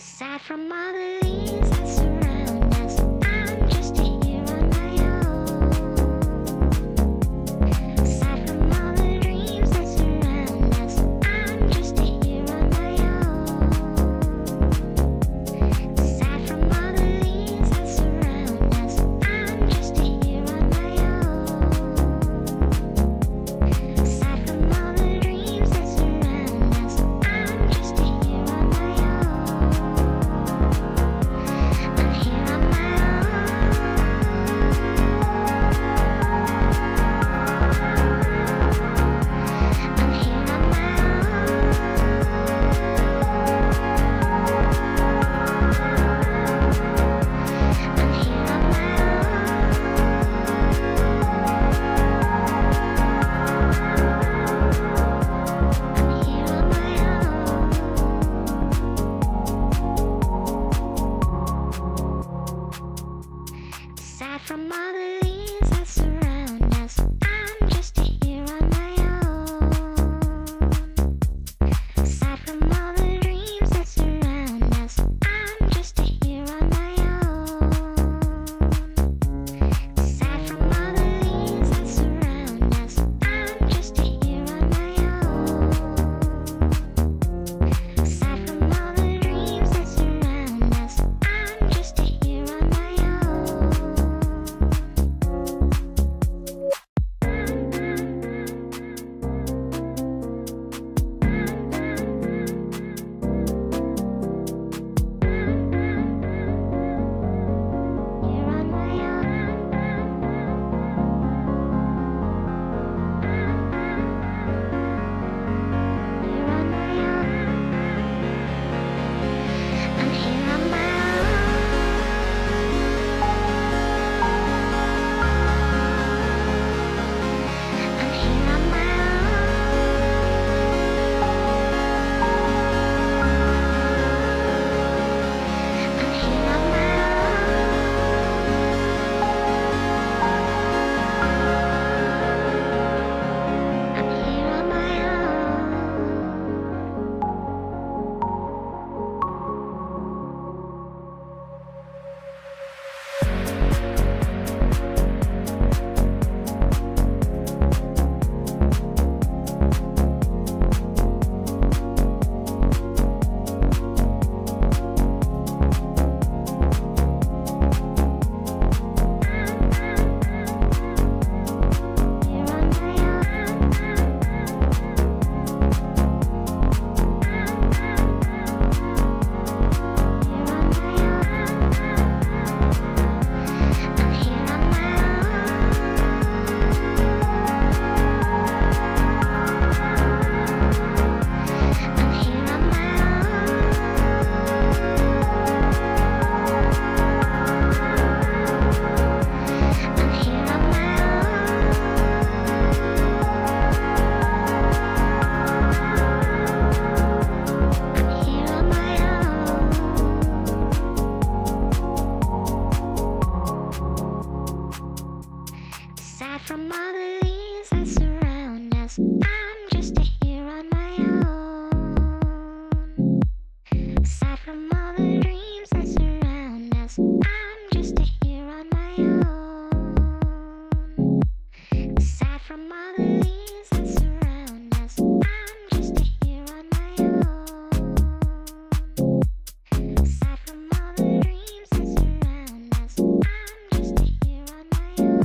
Aside from all the leaves that surround us, I'm just here on my own. Aside from all the dreams that surround us, I'm just here on my own. Aside from all the leaves that surround us, I'm just here on my own. Aside from all the dreams that surround us, I'm just here on my own. I'm here on my own. I'm here on my own. I'm here on my I'm here on my own. Aside from all the leaves that surround us, I'm just here on my own. Aside from all the dreams that surround us, I'm just here on my own. Aside from all the leaves that surround us, I'm just here on my own. Aside from all the dreams that surround us, I'm just here on my own. Here on my own. Here on my own. I'm here on my own. I'm here on my own. I'm here on my own. I'm here on my Here on my I'm here on my I'm here on my I'm here on my I'm here on my Aside from all the leaves that surround us, I'm just here on my own. Aside from all the dreams that surround us, I'm just here on my own. Aside from all the leaves that surround us, I'm just here on my own. Aside from all the dreams that surround us, I'm just here on my own.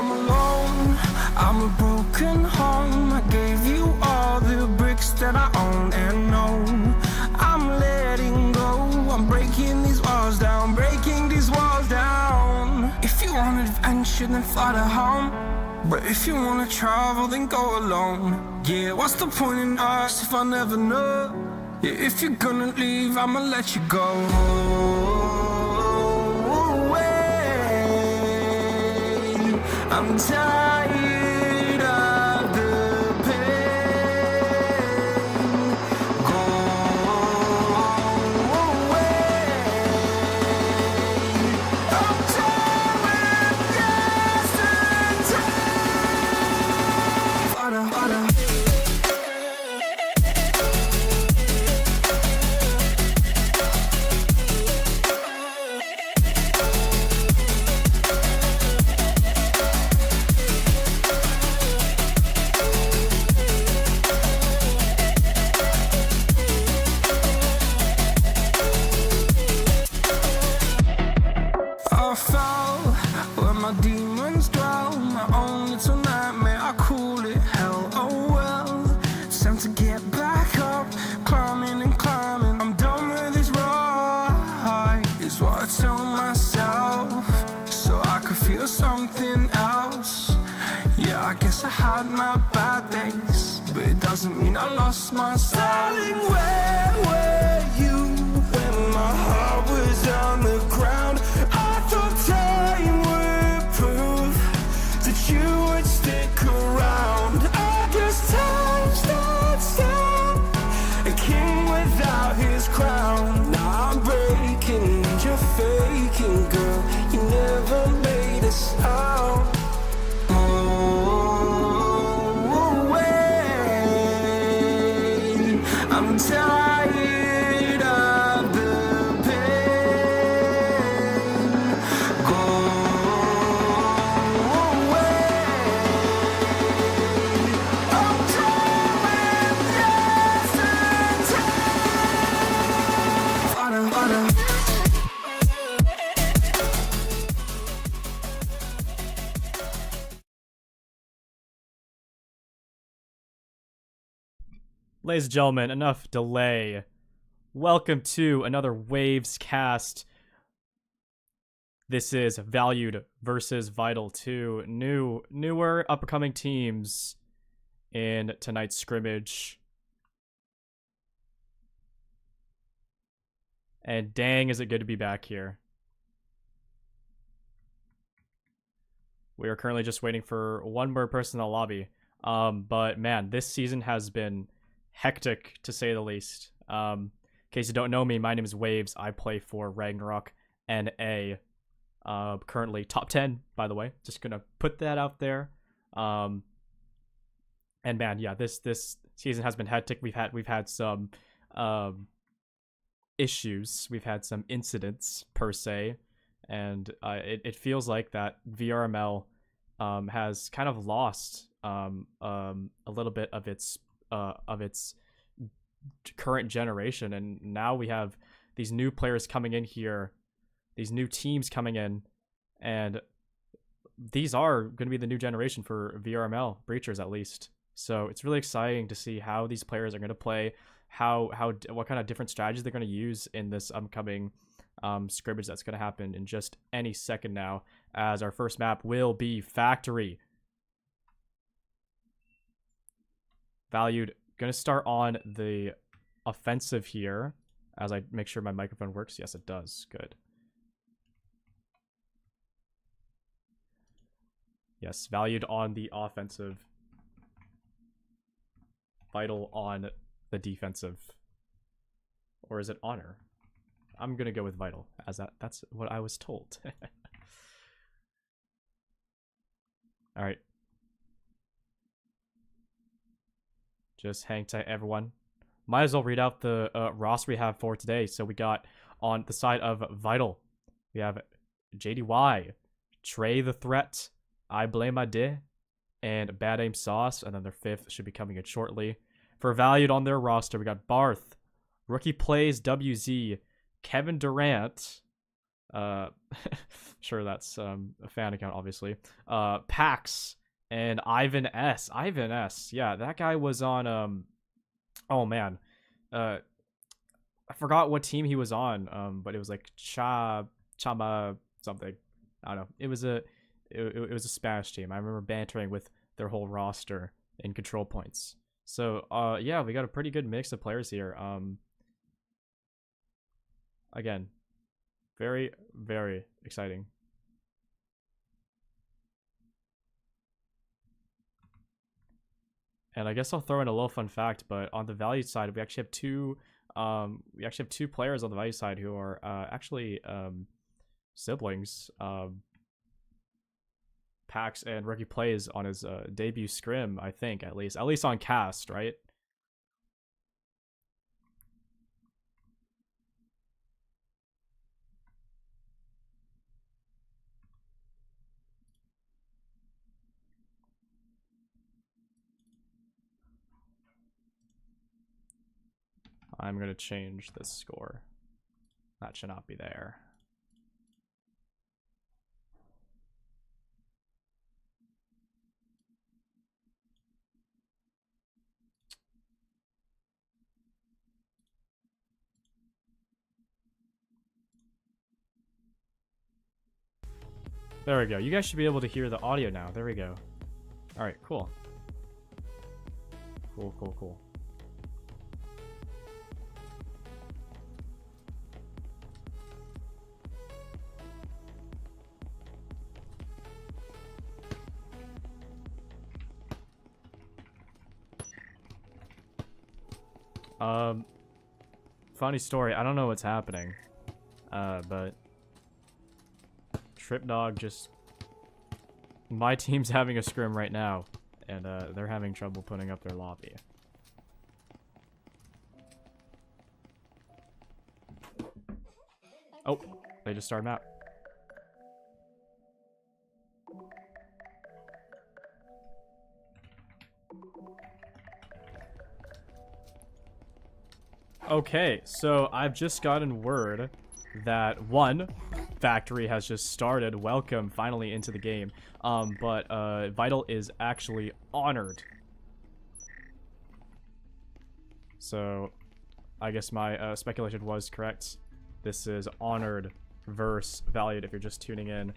I'm alone, I'm a broken home. I gave you all the bricks that I own and know. I'm letting go, I'm breaking these walls down, breaking these walls down. If you want adventure, then fly to home. But if you wanna travel, then go alone. Yeah, what's the point in us if I never know? Yeah, if you're gonna leave, I'ma let you go. Away. I'm tired of the pain. Go away. I'm done with yesterday. Fada, fada. I fell where my demons dwell. My own little nightmare, I call it hell. Oh well, it's time to get back up, climbing and climbing. I'm done with this ride, is what I tell myself, so I could feel something else. Yeah, I guess I had my bad days, but it doesn't mean I lost my styling. Where were you when my heart was on the ground? I thought time would prove that you would stick around. I guess time stood still, a king without his crown. Now I'm breaking and you're faking, girl. You never made a sound. Away. I'm tired of the pain. Go away. I'm done with yesterday. Fada, fada. Ladies and gentlemen, enough delay. Welcome to another Waves cast. This is Valued versus Vital, two newer upcoming teams in tonight's scrimmage. And dang, is it good to be back here. We are currently just waiting for one more person in the lobby. But man, this season has been hectic, to say the least. In case you don't know me, my name is Waves. I play for Ragnarok NA. Currently top 10, by the way. Just gonna put that out there. And man, yeah, this season has been hectic. We've had some issues. We've had some incidents per se, and it feels like that VRML has kind of lost a little bit of its current generation, and now we have these new players coming in here, these new teams coming in, and these are going to be the new generation for VRML breachers, at least. So it's really exciting to see how these players are going to play, what kind of different strategies they're going to use in this upcoming scrimmage that's going to happen in just any second now, as our first map will be Factory. Valued, gonna start on the offensive here as I make sure my microphone works. Yes, it does. Good. Yes, Valued on the offensive. Vital on the defensive. Or is it Honor? I'm gonna go with Vital, as that's what I was told. Alright. Just hang tight, everyone. Might as well read out the roster we have for today. So we got on the side of Vital, we have JDY, Trey the Threat, I Blame My Day, and Bad Aim Sauce, and then their fifth should be coming in shortly. For Valued on their roster, we got Barth, Rookie Plays WZ, Kevin Durant, Sure, that's a fan account, obviously. Pax and Ivan S. Ivan S. Yeah, that guy was on oh man, I forgot what team he was on. But it was like Chama something. I don't know. It was a Spanish team. I remember bantering with their whole roster in control points. So yeah, we got a pretty good mix of players here. Again, very, very exciting. And I guess I'll throw in a little fun fact, but on the value side, we actually have two players on the value side who are actually siblings. Pax and Ricky plays on his debut scrim, I think, at least on cast, right? I'm gonna change this score. That should not be there. There we go. You guys should be able to hear the audio now. There we go. All right, cool. Cool. Funny story. I don't know what's happening. But Trip Dog just... My team's having a scrim right now, and they're having trouble putting up their lobby. Oh, they just started map. Okay, so I've just gotten word that one, Factory has just started. Welcome finally into the game. But Vital is actually honored. So I guess my speculation was correct. This is honored versus valued if you're just tuning in.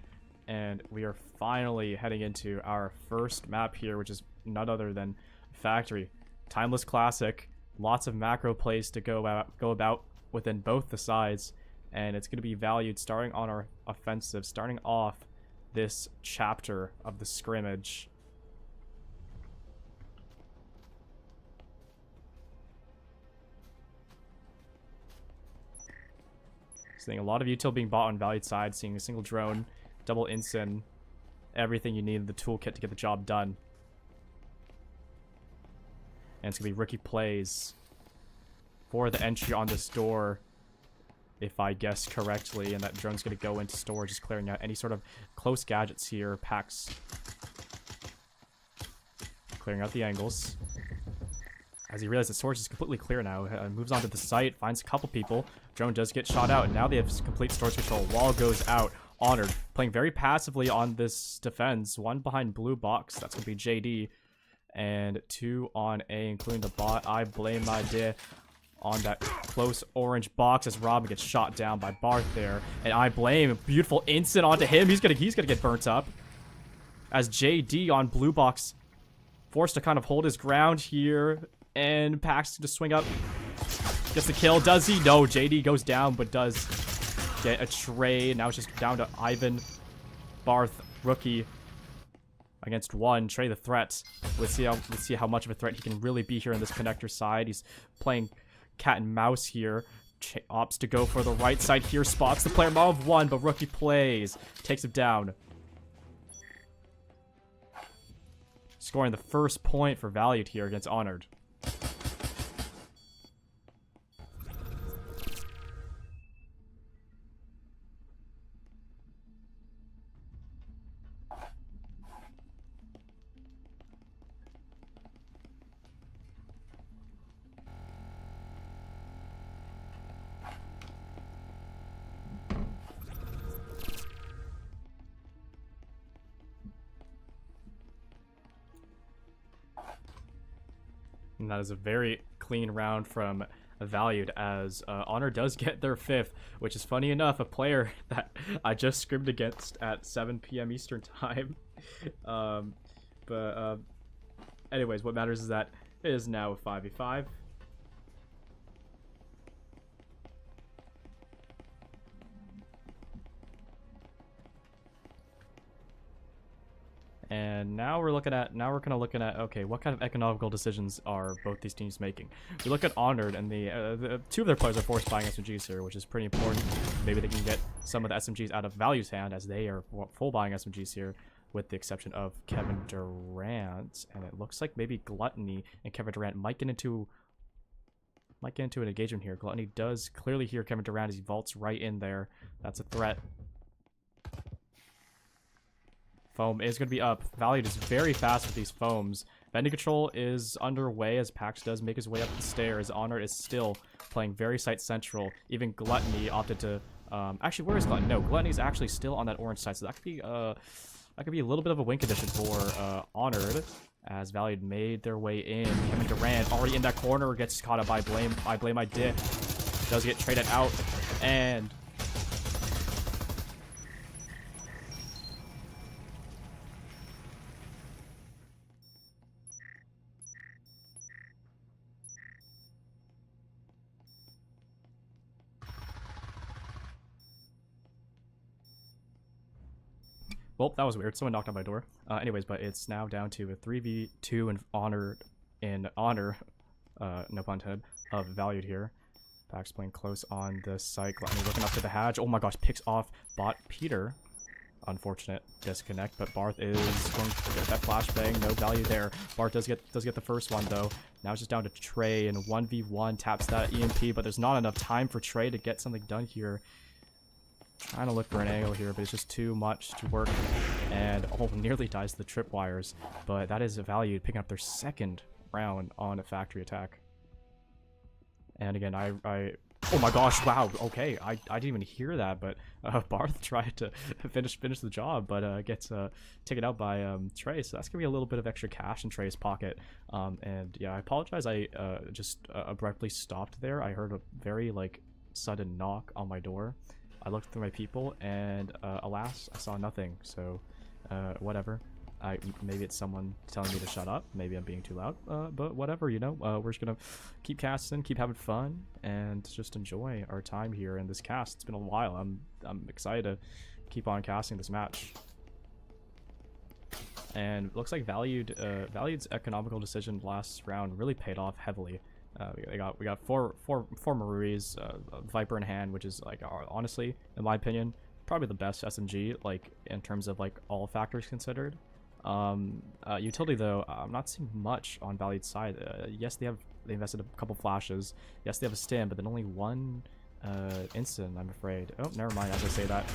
And we are finally heading into our first map here, which is none other than Factory. Timeless Classic. Lots of macro plays to go about within both the sides, and it's going to be valued starting on our offensive, starting off this chapter of the scrimmage. Seeing a lot of util being bought on valued side, seeing a single drone, double ensign, everything you need in the toolkit to get the job done. And it's going to be Ricky Plays for the entry on this door, if I guess correctly. And that drone's going to go into storage, just clearing out any sort of close gadgets here. Pax clearing out the angles. As he realizes the storage is completely clear now, moves onto the site, finds a couple people. Drone does get shot out, and now they have complete storage control. Wall goes out. Honored. Playing very passively on this defense. One behind blue box. That's going to be JD. And two on A, including the bot. I blame my day on that close orange box as Robin gets shot down by Barth there. And I blame a beautiful instant onto him. He's gonna get burnt up. As JD on blue box forced to kind of hold his ground here. And Pax to swing up. Gets the kill. Does he? No, JD goes down, but does get a trade. Now it's just down to Ivan, Barth, Rookie against one. Trey the threat. Let's see how much of a threat he can really be here on this connector side. He's playing cat and mouse here. Opts to go for the right side here. Spots the player model of one, but Rookie Plays. Takes him down. Scoring the first point for Valued here against Honored. And that is a very clean round from Valued, as Honor does get their 5th, which is funny enough, a player that I just scrimmed against at 7 p.m. Eastern time. Anyways, what matters is that it is now a 5v5. And now we're kind of looking at, okay, what kind of economical decisions are both these teams making? We look at Honored, and the 2 of their players are forced buying SMGs here, which is pretty important. Maybe they can get some of the SMGs out of Value's hand, as they are full buying SMGs here, with the exception of Kevin Durant. And it looks like maybe Gluttony and Kevin Durant might get into an engagement here. Gluttony does clearly hear Kevin Durant as he vaults right in there. That's a threat. Foam is going to be up. Valued is very fast with these foams. Bending control is underway as Pax does make his way up the stairs. Honor is still playing very site central. Even Gluttony opted to... actually, where is Gluttony? No, Gluttony is actually still on that orange side, so that could be a little bit of a win condition for Honored, as Valued made their way in. Kevin Durant already in that corner, gets caught up by Blame. I Blame I Did. Does get traded out, and... Well, that was weird. Someone knocked on my door. Anyways, but it's now down to a 3v2 in honor, no pun intended, of Valued here. Pax playing close on the site. Gluttony looking up to the hatch. Oh my gosh, picks off bot Peter. Unfortunate disconnect, but Barth is going to get that flashbang. No value there. Barth does get the first one though. Now it's just down to Trey, and 1v1 taps that EMP, but there's not enough time for Trey to get something done here. Trying to look for an angle here, but it's just too much to work. And nearly dies to the tripwires. But that is Valued picking up their 2nd round on a factory attack. And again, oh my gosh, wow, okay, I didn't even hear that, but Barth tried to finish the job, but gets taken out by Trey, so that's gonna be a little bit of extra cash in Trey's pocket. And yeah, I apologize, I just abruptly stopped there. I heard a very sudden knock on my door. I looked through my people, and alas, I saw nothing. So, whatever. Maybe it's someone telling me to shut up. Maybe I'm being too loud. But whatever, you know. We're just gonna keep casting, keep having fun, and just enjoy our time here in this cast. It's been a while. I'm excited to keep on casting this match. And it looks like Valued's economical decision last round really paid off heavily. We got four Maruis, Viper in hand, which is honestly, in my opinion, probably the best SMG in terms of all factors considered. Utility though, I'm not seeing much on Valued's side. Yes, they invested a couple flashes. Yes, they have a stim, but then only one instant, I'm afraid. Oh, never mind, I just say that.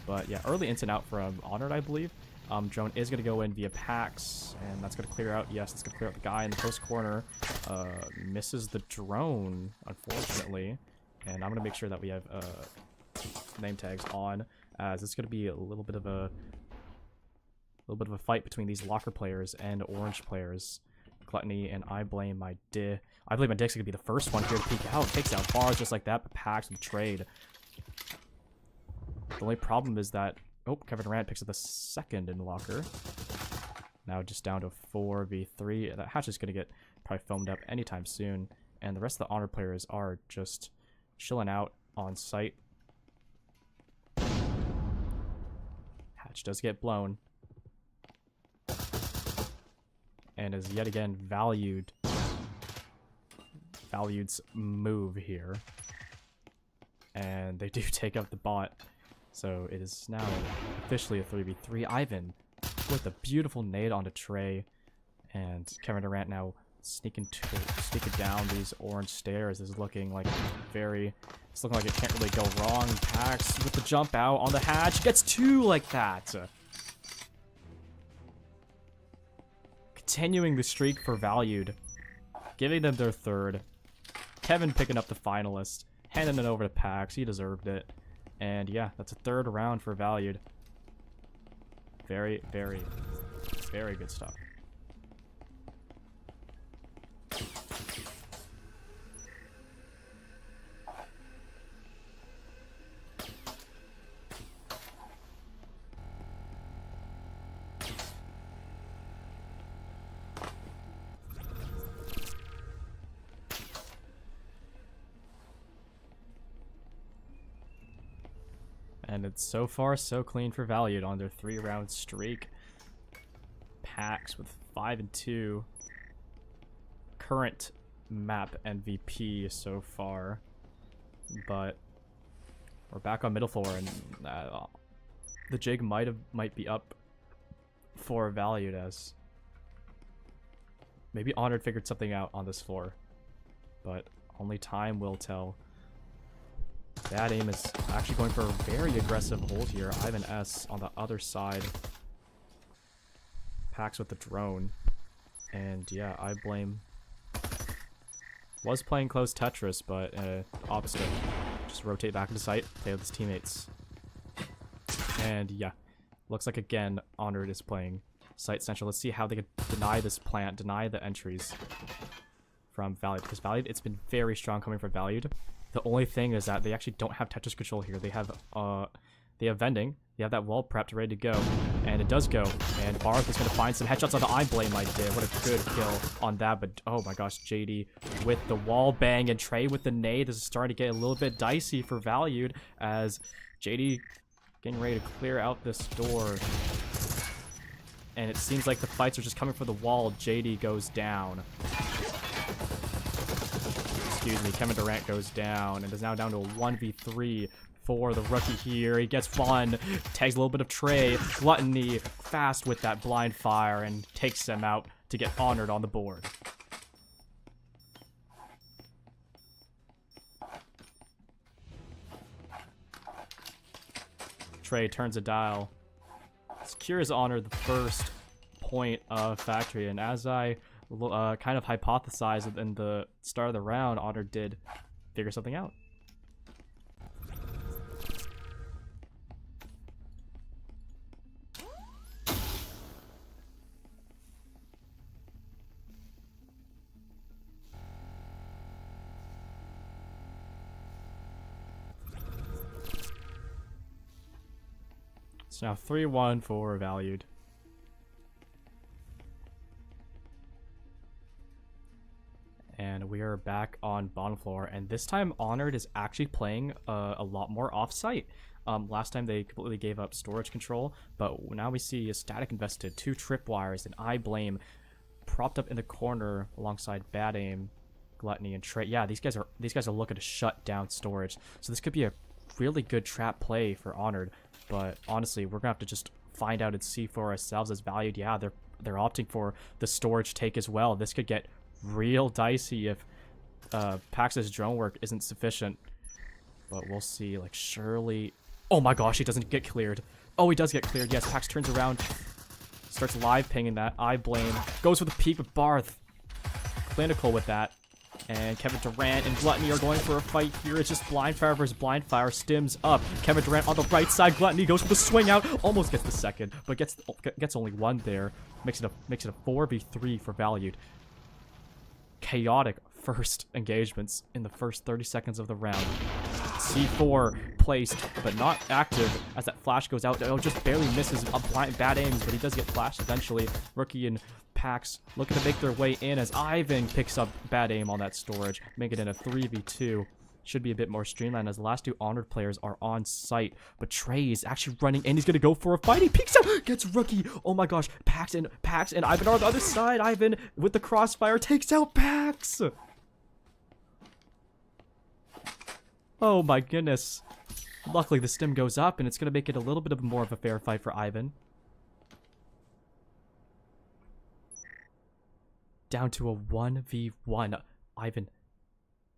But yeah, early instant out from Honored, I believe. Drone is going to go in via Pax, and that's going to clear out. Yes, it's going to clear out the guy in the post corner. Misses the drone, unfortunately. And I'm going to make sure that we have name tags on, as it's going to be a little bit of a fight between these locker players and orange players. Gluttony and I Blame My Dick. I Blame My Dick's going to be the first one here to peek out. Takes out bars just like that, but Pax with trade. The only problem is that Kevin Durant picks up the 2nd in locker. Now just down to 4v3. That hatch is going to get probably foamed up anytime soon. And the rest of the honor players are just chilling out on site. Hatch does get blown. And is yet again Valued's move here. And they do take up the bot. So it is now officially a 3v3. Ivan with a beautiful nade onto Trey, and Kevin Durant now sneaking down these orange stairs. Is looking like it's looking like it can't really go wrong. Pax with the jump out on the hatch, gets 2 like that. Continuing the streak for Valued, giving them their 3rd. Kevin picking up the finalist, handing it over to Pax. He deserved it. And yeah, that's a 3rd round for Valued. Very, very, very good stuff. And it's so far so clean for Valued on their 3-round streak. Pax with 5 and 2. Current map MVP so far. But we're back on middle floor, and the Jig might be up for Valued, as maybe Honored figured something out on this floor, but only time will tell. Bad Aim is actually going for a very aggressive hold here. Ivan S on the other side. Pax with the drone. And yeah, I Blame was playing close Tetris, but opposite. Just rotate back into sight, play with his teammates. And yeah, looks like again Honored is playing site central. Let's see how they could deny this plant, deny the entries from Valued, because Valued, it's been very strong coming from Valued. The only thing is that they actually don't have Tetris control here. They have vending. They have that wall prepped, ready to go, and it does go. And Barth is going to find some headshots on the I Blame I did. What a good kill on that. But oh my gosh, JD with the wall bang and Trey with the nade. This is starting to get a little bit dicey for Valued, as JD getting ready to clear out this door. And it seems like the fights are just coming for the wall. JD goes down. Excuse me, Kevin Durant goes down and is now down to a 1v3 for the rookie here. He gets fun, tags a little bit of Trey. Gluttony fast with that blind fire and takes them out to get Honored on the board. Trey turns a dial. Secures Honored the first point of Factory, and as I kind of hypothesized in the start of the round, Honored did figure something out. It's now 3-1 for Valued. And we are back on bottom floor, and this time Honored is actually playing a lot more off-site. Last time they completely gave up storage control, but now we see a static invested, 2 tripwires, and I Blame propped up in the corner alongside Bad Aim, Gluttony, and Trey. Yeah, these guys are looking to shut down storage, so this could be a really good trap play for Honored. But honestly, we're gonna have to just find out and see for ourselves as Valued. Yeah, they're opting for the storage take as well. This could get real dicey if Pax's drone work isn't sufficient, but we'll see. Like, surely, oh my gosh, he doesn't get cleared. Oh, he does get cleared. Yes, Pax turns around, starts live pinging that. I Blame goes for the peek with Barth, clinical with that, and Kevin Durant and Gluttony are going for a fight here. It's just blind fire versus blind fire. Stims up. Kevin Durant on the right side. Gluttony goes for the swing out, almost gets the second, but gets only one there. Makes it a 4v3 for Valued. Chaotic first engagements in the first 30 seconds of the round. C4 placed, but not active as that flash goes out. Oh, just barely misses a bad aims, but he does get flashed eventually. Rookie and Pax looking to make their way in as Ivan picks up Bad Aim on that storage, make it in a 3v2. Should be a bit more streamlined as the last 2 Honored players are on site. But Trey is actually running in. He's going to go for a fight. He peeks out. Gets Rookie. Oh my gosh. Pax and Ivan are on the other side. Ivan with the crossfire takes out Pax. Oh my goodness. Luckily the stim goes up and it's going to make it a little bit of more of a fair fight for Ivan. Down to a 1v1. Ivan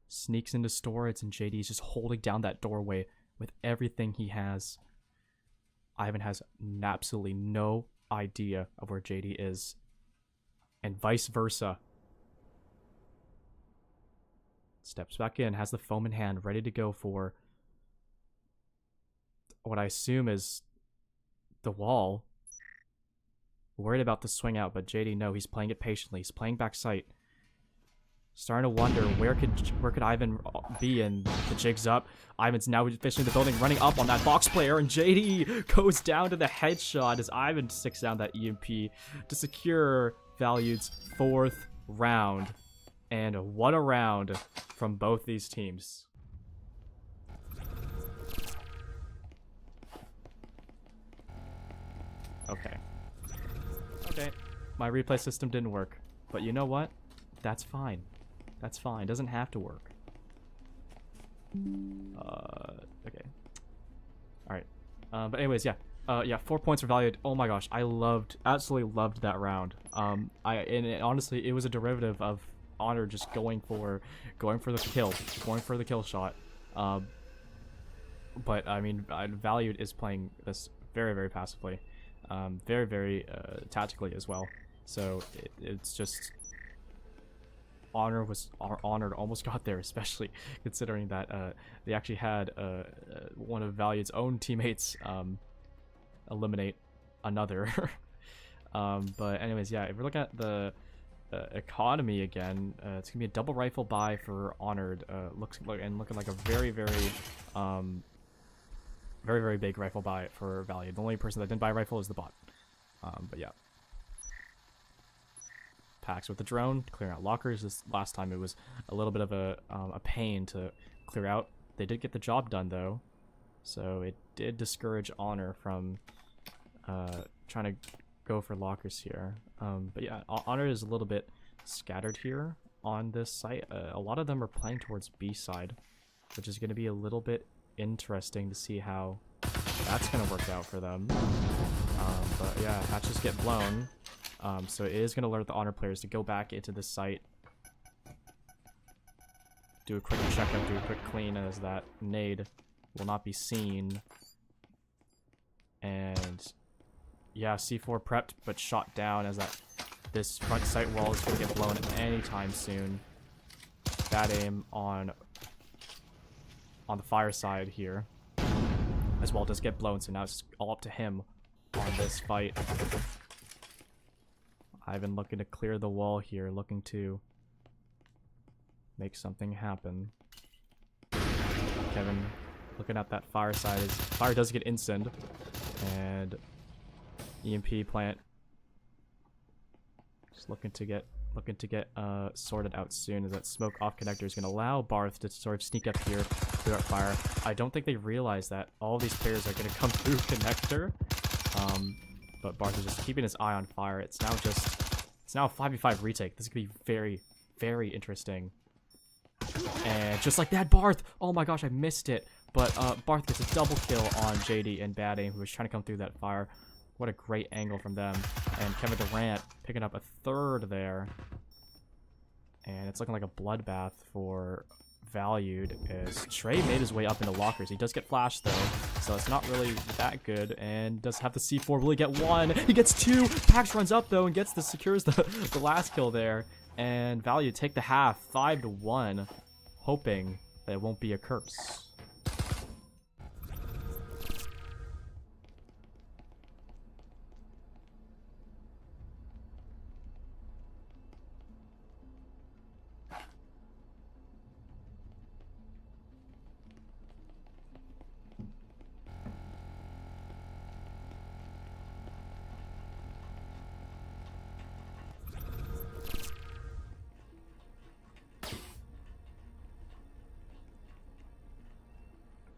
sneaks into storage and JD is just holding down that doorway with everything he has. Ivan has absolutely no idea of where JD is, and vice versa. Steps back in, has the foam in hand, ready to go for what I assume is the wall. Worried about the swing out, but JD, no, he's playing it patiently. He's playing back sight. Starting to wonder where could Ivan be, and the jig's up. Ivan's now officially in the building, running up on that box player, and JD goes down to the headshot as Ivan sticks down that EMP to secure Valued's 4th round. And what a round from both these teams. Okay. Okay. My replay system didn't work. But you know what? That's fine. That's fine. It doesn't have to work. Okay. Alright. But anyways, yeah. Yeah, 4 points for valued. Oh my gosh, I absolutely loved that round. Honestly, it was a derivative of Honor just going for the kill shot. But I mean, Valued is playing this very, very passively, very, very tactically as well. So it's just Honored almost got there, especially considering that they actually had one of Valued's own teammates eliminate another. But anyways, yeah, if we're looking at the economy again, it's gonna be a double rifle buy for Honored. Looking like a very, very very big rifle buy for Value. The only person that didn't buy a rifle is the bot. But yeah, packs with the drone, clearing out lockers. This last time it was a little bit of a pain to clear out. They did get the job done though, so it did discourage Honor from trying to go for lockers here. But yeah, Honor is a little bit scattered here on this site. A lot of them are playing towards B side, which is going to be a little bit interesting to see how that's going to work out for them. But yeah, hatches get blown. So it is going to alert the Honor players to go back into this site, do a quick checkup, do a quick clean, as that nade will not be seen. And yeah, C4 prepped but shot down, as this front sight wall is going to get blown anytime soon. Bad aim on the fire side here as well does get blown, so now it's all up to him on this fight. Ivan looking to clear the wall here, looking to make something happen. Kevin looking at that fire side. Fire does get instant, and EMP plant just looking to get sorted out soon, as that smoke off connector is going to allow Barth to sort of sneak up here, clear out fire. I don't think they realize that all these players are going to come through connector. But Barth is just keeping his eye on fire. It's now a 5v5 retake. This is going to be very, very interesting. And just like that, Barth! Oh my gosh, I missed it. But Barth gets a double kill on JD and Bad Aim, who was trying to come through that fire. What a great angle from them. And Kevin Durant picking up a third there. And it's looking like a bloodbath for Valued, as Trey made his way up into lockers. He does get flashed though, so it's not really that good, and does have the C4 really get one. He gets two. Pax runs up though and secures the last kill there. And Valued take the half 5-1, hoping that it won't be a curse.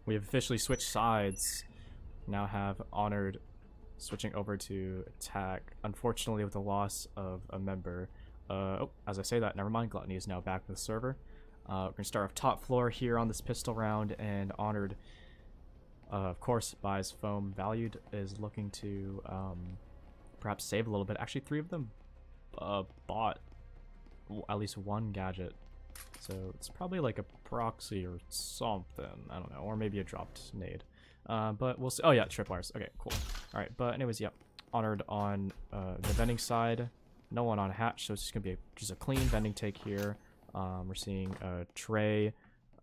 We have officially switched sides. Now have Honored switching over to attack. Unfortunately, with the loss of a member. Oh, as I say that, never mind. Gluttony is now back with the server. We're gonna start off top floor here on this pistol round, and Honored, of course, buys foam. Valued is looking to perhaps save a little bit. Actually, 3 of them bought at least one gadget. So it's probably like a proxy or something. I don't know. Or maybe a dropped nade. But we'll see. Oh yeah, tripwires. Okay, cool. Alright, but anyways, yeah. Honored on the vending side. No one on hatch, so it's just going to be just a clean vending take here. We're seeing Trey.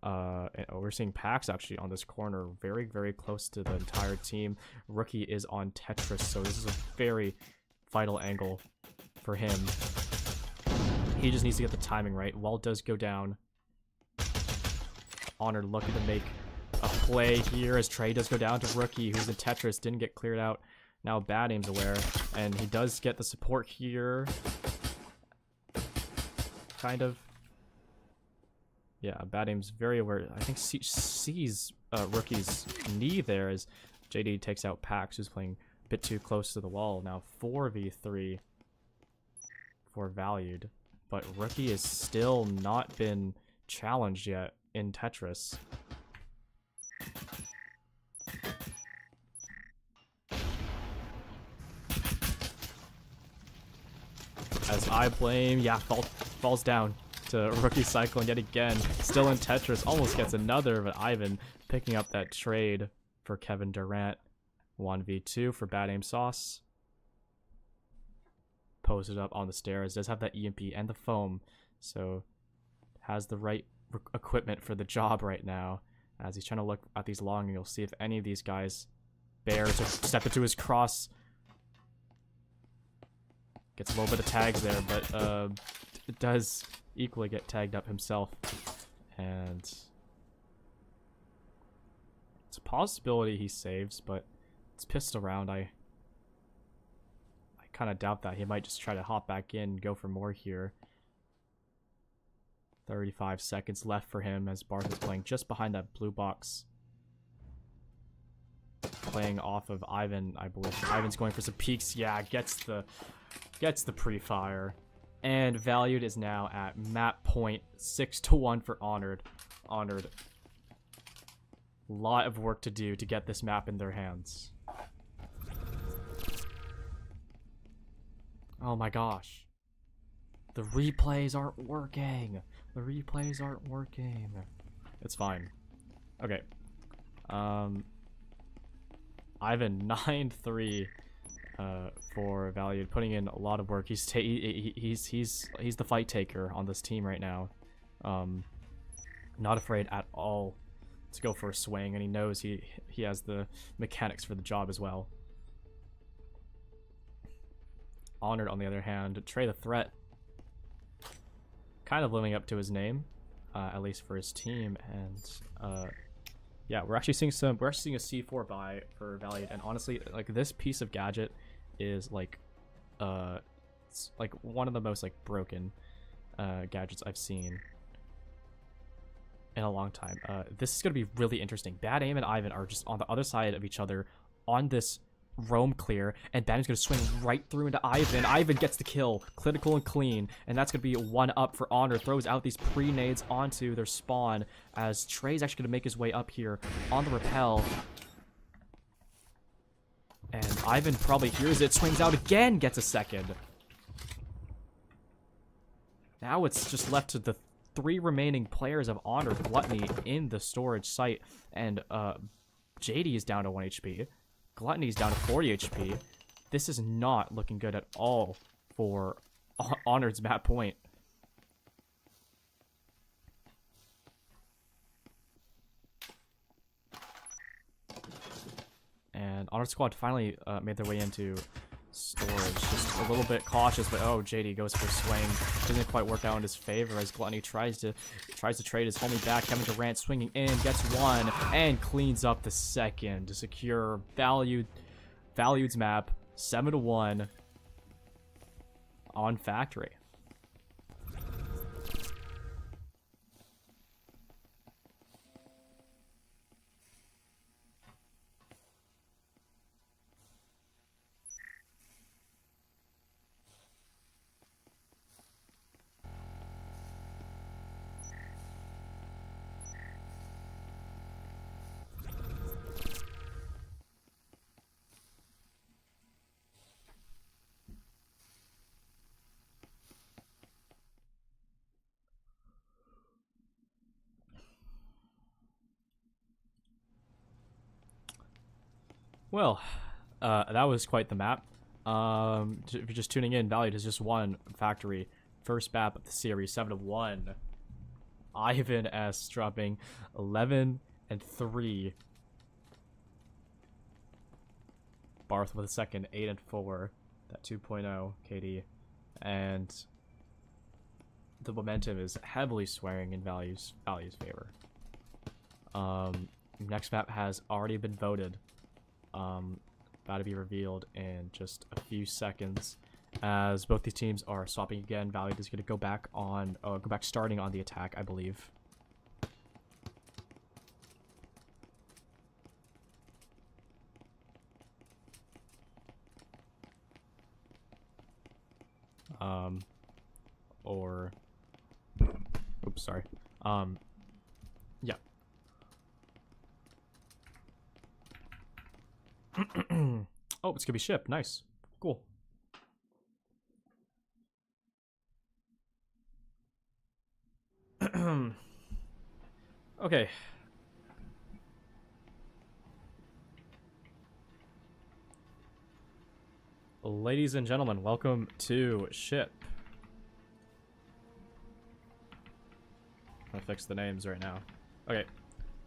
We're seeing Pax actually on this corner. Very, very close to the entire team. Rookie is on Tetris, so this is a very vital angle for him. He just needs to get the timing right. Wall does go down. Honored looking to make a play here as Trey does go down to Rookie, who's in Tetris. Didn't get cleared out. Now Bad Aim's aware, and he does get the support here. Kind of. Yeah, Bad Aim's very aware. I think sees Rookie's knee there as JD takes out Pax, who's playing bit too close to the wall. Now 4v3 for Valued, but Rookie has still not been challenged yet in Tetris. As I blame, yeah, falls down to Rookie cycling yet again. Still in Tetris, almost gets another, but Ivan picking up that trade for Kevin Durant. 1v2 for Bad Aim Sauce. Posted up on the stairs. Does have that EMP and the foam, so has the right equipment for the job right now. As he's trying to look at these long angles, see if any of these guys bear to step into his cross. Gets a little bit of tags there, but it does equally get tagged up himself. And it's a possibility he saves, but it's pissed around. I kind of doubt that. He might just try to hop back in and go for more here. 35 seconds left for him as Barth is playing just behind that blue box. Playing off of Ivan, I believe. Ivan's going for some peeks. Yeah, gets the pre-fire. And Valued is now at map point 6-1 for Honored. Honored. Lot of work to do to get this map in their hands. Oh my gosh. The replays aren't working. The replays aren't working. It's fine. Okay. Ivan 9-3 for Valued, putting in a lot of work. He's the fight taker on this team right now. Not afraid at all to go for a swing, and he knows he has the mechanics for the job as well. Honored, on the other hand, Trey the Threat, kind of living up to his name, at least for his team. And yeah, we're actually seeing a C4 buy for Valued, and honestly, like, this piece of gadget is like it's like one of the most like broken gadgets I've seen in a long time. This is gonna be really interesting. Bad Aim and Ivan are just on the other side of each other on this roam clear, and Bad Aim's gonna swing right through into Ivan. Ivan gets the kill, clinical and clean, and that's gonna be one up for Honor. Throws out these pre-nades onto their spawn as Trey's actually gonna make his way up here on the rappel. And Ivan probably hears it, swings out again, gets a second. Now it's just left to the 3 remaining players of Honor, Gluttony in the storage site, and JD is down to 1 HP. Gluttony's down to 40 HP. This is not looking good at all for Honored's map point. And Honor Squad finally made their way into storage. Just a little bit cautious, but oh, JD goes for a swing. Doesn't quite work out in his favor as Gluttony tries to trade his homie back. Kevin Durant swinging in, gets one, and cleans up the second to secure Valued's map 7-1 on Factory. Well, that was quite the map. If you're just tuning in, Valued has just won Factory. First map of the series, 7-1. Ivan S dropping 11-3. Barth with a second, 8-4. That 2.0 KD. And the momentum is heavily swearing in Value's favor. Next map has already been voted. About to be revealed in just a few seconds, as both these teams are swapping again. Valued is going to go back starting on the attack, I believe. Or oops, sorry. Yeah. Oh, it's gonna be ship. Nice. Cool. Okay. Ladies and gentlemen, welcome to ship. I'm gonna fix the names right now. Okay.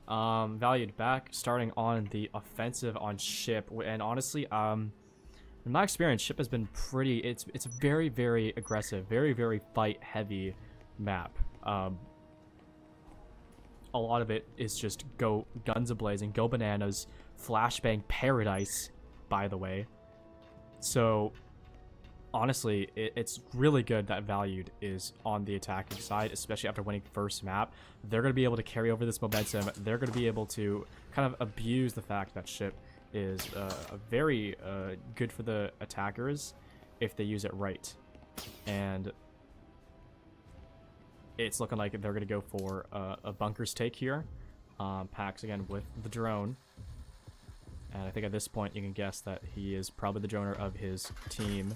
Valued back, starting on the offensive on ship, and honestly, in my experience, ship has been pretty. It's a very, very aggressive, very, very fight heavy map. A lot of it is just go guns a-blazing, go bananas, flashbang paradise, by the way. So, honestly, it's really good that Valued is on the attacking side, especially after winning first map. They're going to be able to carry over this momentum. They're going to be able to kind of abuse the fact that ship is very good for the attackers if they use it right. And it's looking like they're going to go for a bunkers take here. Pax again with the drone. And I think at this point you can guess that he is probably the droner of his team.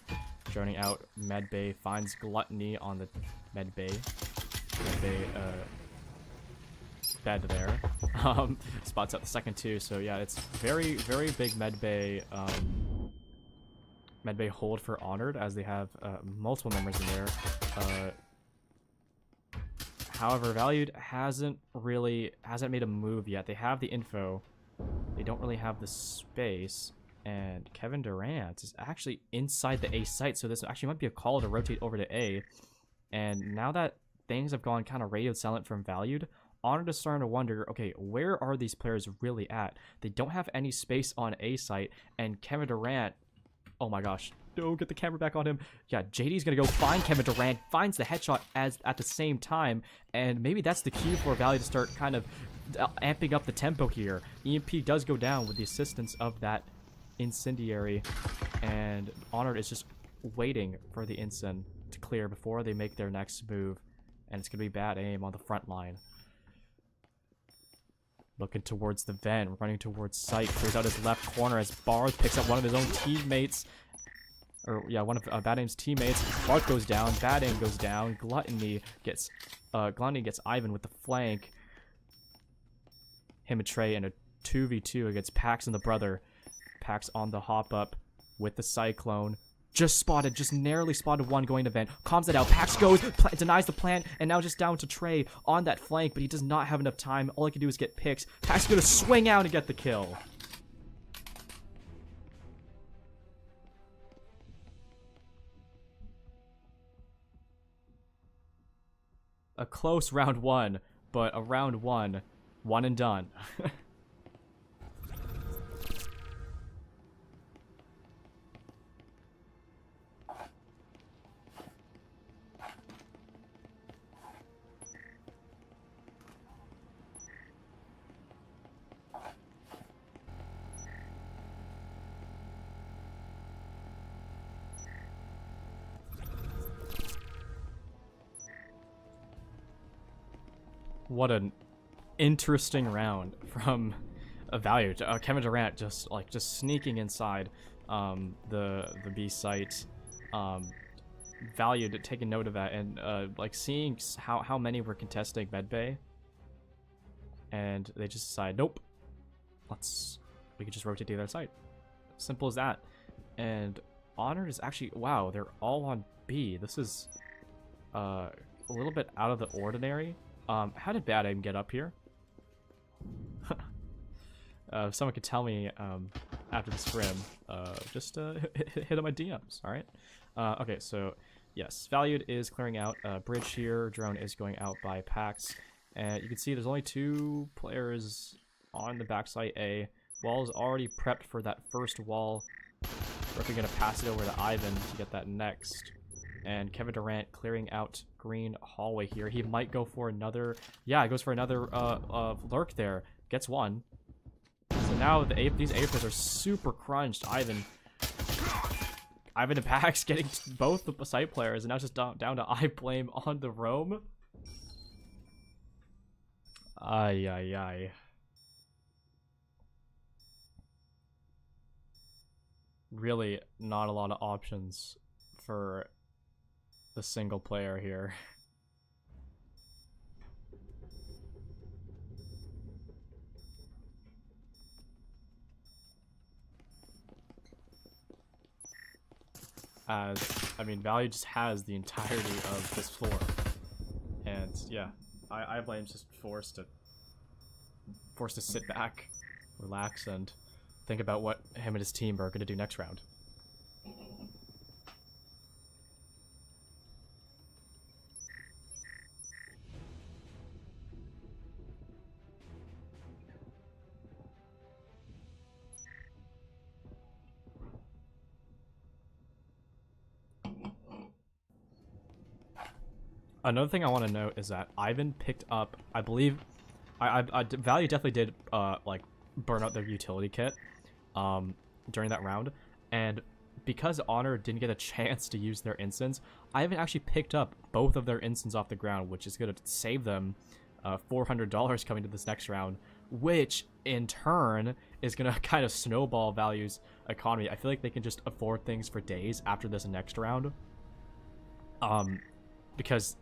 Droning out Medbay, finds Gluttony on the Medbay. Medbay bed there. Spots out the second two, so yeah, it's very, very big Medbay Medbay hold for Honored, as they have multiple members in there. However, Valued hasn't made a move yet. They have the info. They don't really have the space. And Kevin Durant is actually inside the A site, so this actually might be a call to rotate over to A. And now that things have gone kind of radio silent from Valued, Honored is starting to wonder, okay, where are these players really at? They don't have any space on A site, and Kevin Durant, oh my gosh, no, get the camera back on him. Yeah, JD's gonna go find Kevin Durant, finds the headshot at the same time, and maybe that's the cue for Valued to start kind of amping up the tempo here. EMP does go down with the assistance of that incendiary, and Honored is just waiting for the incen to clear before they make their next move, and it's gonna be bad aim on the front line. Looking towards the vent, running towards site, clears out his left corner as Barth picks up one of his own teammates. Or yeah, one of Bad Aim's teammates. Barth goes down, Bad Aim goes down, Gluttony gets Ivan with the flank. Him and Trey in a 2v2 against Pax and the brother. Pax on the hop up with the Cyclone. Just narrowly spotted one going to vent. Calms it out. Pax goes, denies the plant, and now just down to Trey on that flank, but he does not have enough time. All he can do is get picks. Pax is going to swing out and get the kill. A close round one, but a round one and done. What an interesting round from a Value. Kevin Durant just sneaking inside the B site. Value to take a note of that, and like seeing how many were contesting Medbay, and they just decide, nope, we could just rotate to the other side. Simple as that. And Honored is actually, wow, they're all on B. This is a little bit out of the ordinary. How did Bad Aim get up here? If someone could tell me after the scrim, just hit on my DMs, alright? Okay, so yes, Valued is clearing out bridge here. Drone is going out by Pax. And you can see there's only 2 players on the backside A. Wall is already prepped for that first wall. We're going to pass it over to Ivan to get that next. And Kevin Durant clearing out green hallway here. He might go for another... Yeah, he goes for another lurk there. Gets one. So now these A players are super crunched. Ivan Ivan and Pax getting both the site players, and now it's just down to I blame on the roam. Ay, ay, ay. Really not a lot of options for the single player here. As, I mean, Value just has the entirety of this floor. And yeah, I blame just forced to sit back, relax, and think about what him and his team are going to do next round. Another thing I want to note is that Ivan picked up, I believe, Value definitely did like burn out their utility kit during that round, and because Honor didn't get a chance to use their instance, Ivan actually picked up both of their instants off the ground, which is going to save them $400 coming to this next round, which in turn is going to kind of snowball Value's economy. I feel like they can just afford things for days after this next round, because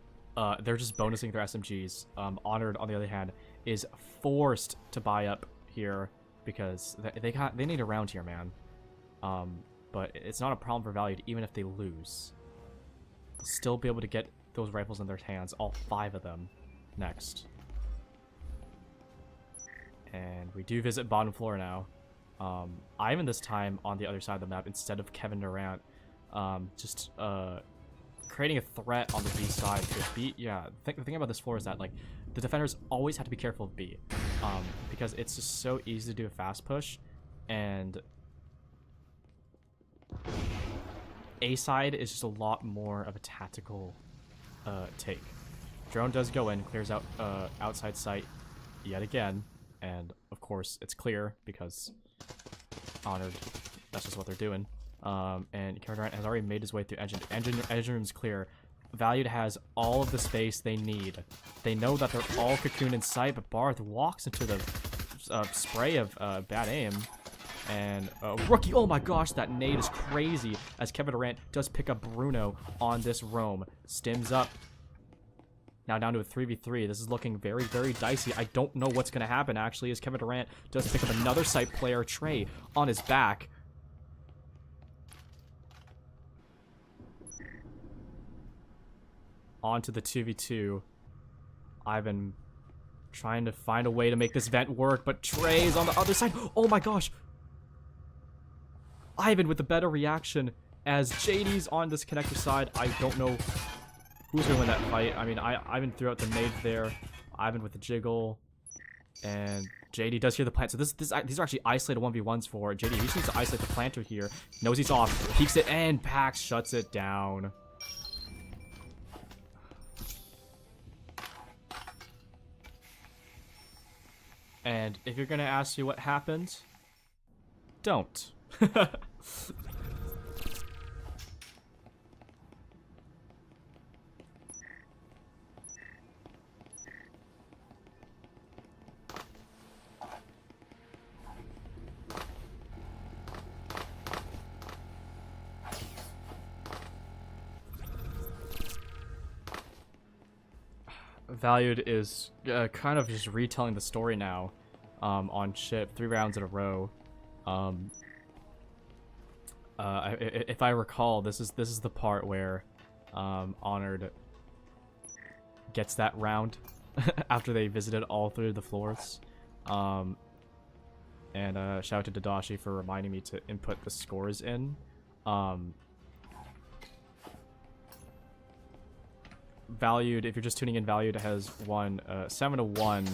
they're just bonusing their SMGs. Honored, on the other hand, is forced to buy up here because they need a round here, man. But it's not a problem for Value, even if they lose. They'll still be able to get those rifles in their hands, all 5 of them, next. And we do visit bottom floor now. Ivan this time on the other side of the map instead of Kevin Durant. Just creating a threat on the B side, because B, yeah, the thing about this floor is that, like, the defenders always have to be careful of B, because it's just so easy to do a fast push, and A side is just a lot more of a tactical take. Drone does go in, clears out outside sight yet again, and of course it's clear because Honored, that's just what they're doing. And Kevin Durant has already made his way through engine room's clear. Valued has all of the space they need. They know that they're all cocooned in sight, but Barth walks into the spray of bad aim. And Rookie, oh my gosh, that nade is crazy, as Kevin Durant does pick up Bruno on this roam. Stims up. Now down to a 3v3. This is looking very, very dicey. I don't know what's going to happen, actually, as Kevin Durant does pick up another site player, Trey, on his back. Onto the 2v2. Ivan trying to find a way to make this vent work, but Trey's on the other side. Oh my gosh. Ivan with the better reaction as JD's on this connector side. I don't know who's going to win that fight. I mean, Ivan threw out the nade there. Ivan with the jiggle. And JD does hear the plant. So these are actually isolated 1v1s for JD. He just needs to isolate the planter here. Knows he's off. Peeks it, and Pax shuts it down. And if you're gonna ask me what happened, don't. Valued is kind of just retelling the story now on ship 3 rounds in a row. If I recall, this is the part where Honored gets that round after they visited all 3 of the floors. And shout out to Dadashi for reminding me to input the scores in. Valued, if you're just tuning in, Valued has won 7-1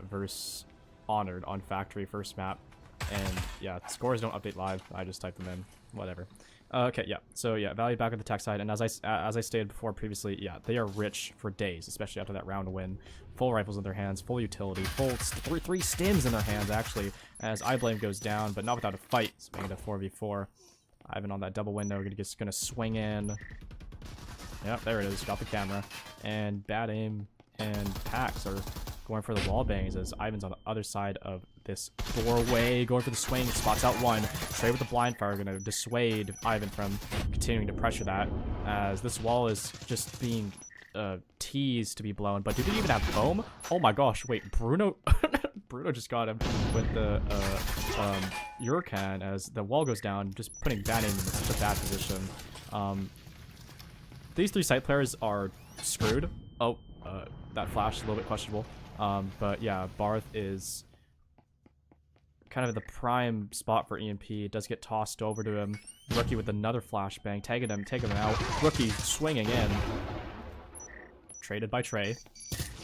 versus Honored on Factory first map. And yeah, scores don't update live. I just type them in. Whatever. Okay, yeah. So yeah, Valued back on the tech side, and as I stated before previously, yeah, they are rich for days, especially after that round win. Full rifles in their hands, full utility, full three stims in their hands actually, as I Blame goes down, but not without a fight. So making it a 4v4. Ivan on that double window, just gonna swing in. Yep, there it is. Got the camera. And Bad Aim and Pax are going for the wall bangs as Ivan's on the other side of this doorway, going for the swing, spots out one. Trey with the blind fire gonna dissuade Ivan from continuing to pressure that, as this wall is just being teased to be blown. But do they even have foam? Oh my gosh, wait, Bruno Bruno just got him with the Huracan as the wall goes down, just putting Bad Aim in such a bad position. These three site players are screwed. Oh, that flash is a little bit questionable. But yeah, Barth is kind of the prime spot for EMP. It does get tossed over to him. Rookie with another flashbang, taking him out. Rookie swinging in. Traded by Trey.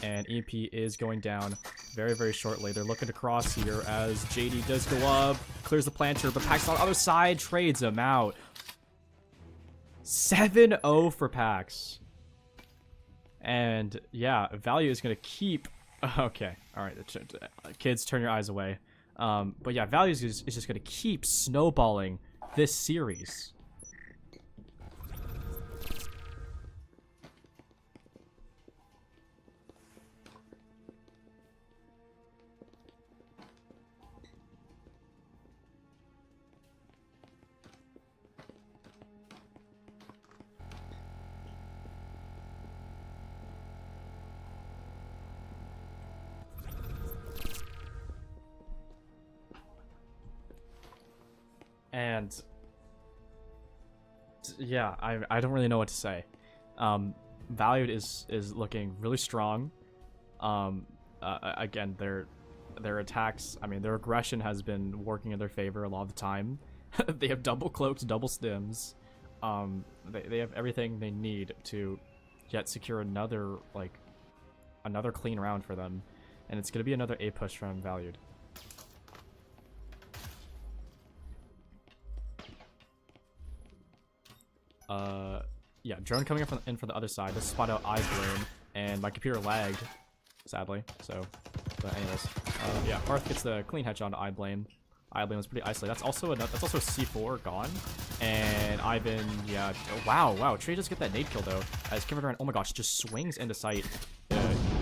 And EMP is going down very, very shortly. They're looking to cross here as JD does go up, clears the planter, but Pax on the other side trades him out. 7-0 for Pax. And yeah, Value is going to keep... Okay, alright, kids, turn your eyes away. But yeah, Value is just going to keep snowballing this series. And yeah, I don't really know what to say. Valued is looking really strong. Again, their attacks, I mean, their aggression has been working in their favor a lot of the time. They have double cloaks, double stims. They have everything they need to yet secure another clean round for them, and it's gonna be another A push from Valued. Yeah, drone coming in from the other side. This spot out iBlame, and my computer lagged, sadly. So, but anyways, yeah, Barth gets the clean headshot onto iBlame. iBlame was pretty isolated. That's also a C4 gone, and Ivan, yeah, wow, Trey just get that nade kill though. As Kevin Durant, oh my gosh, just swings into sight.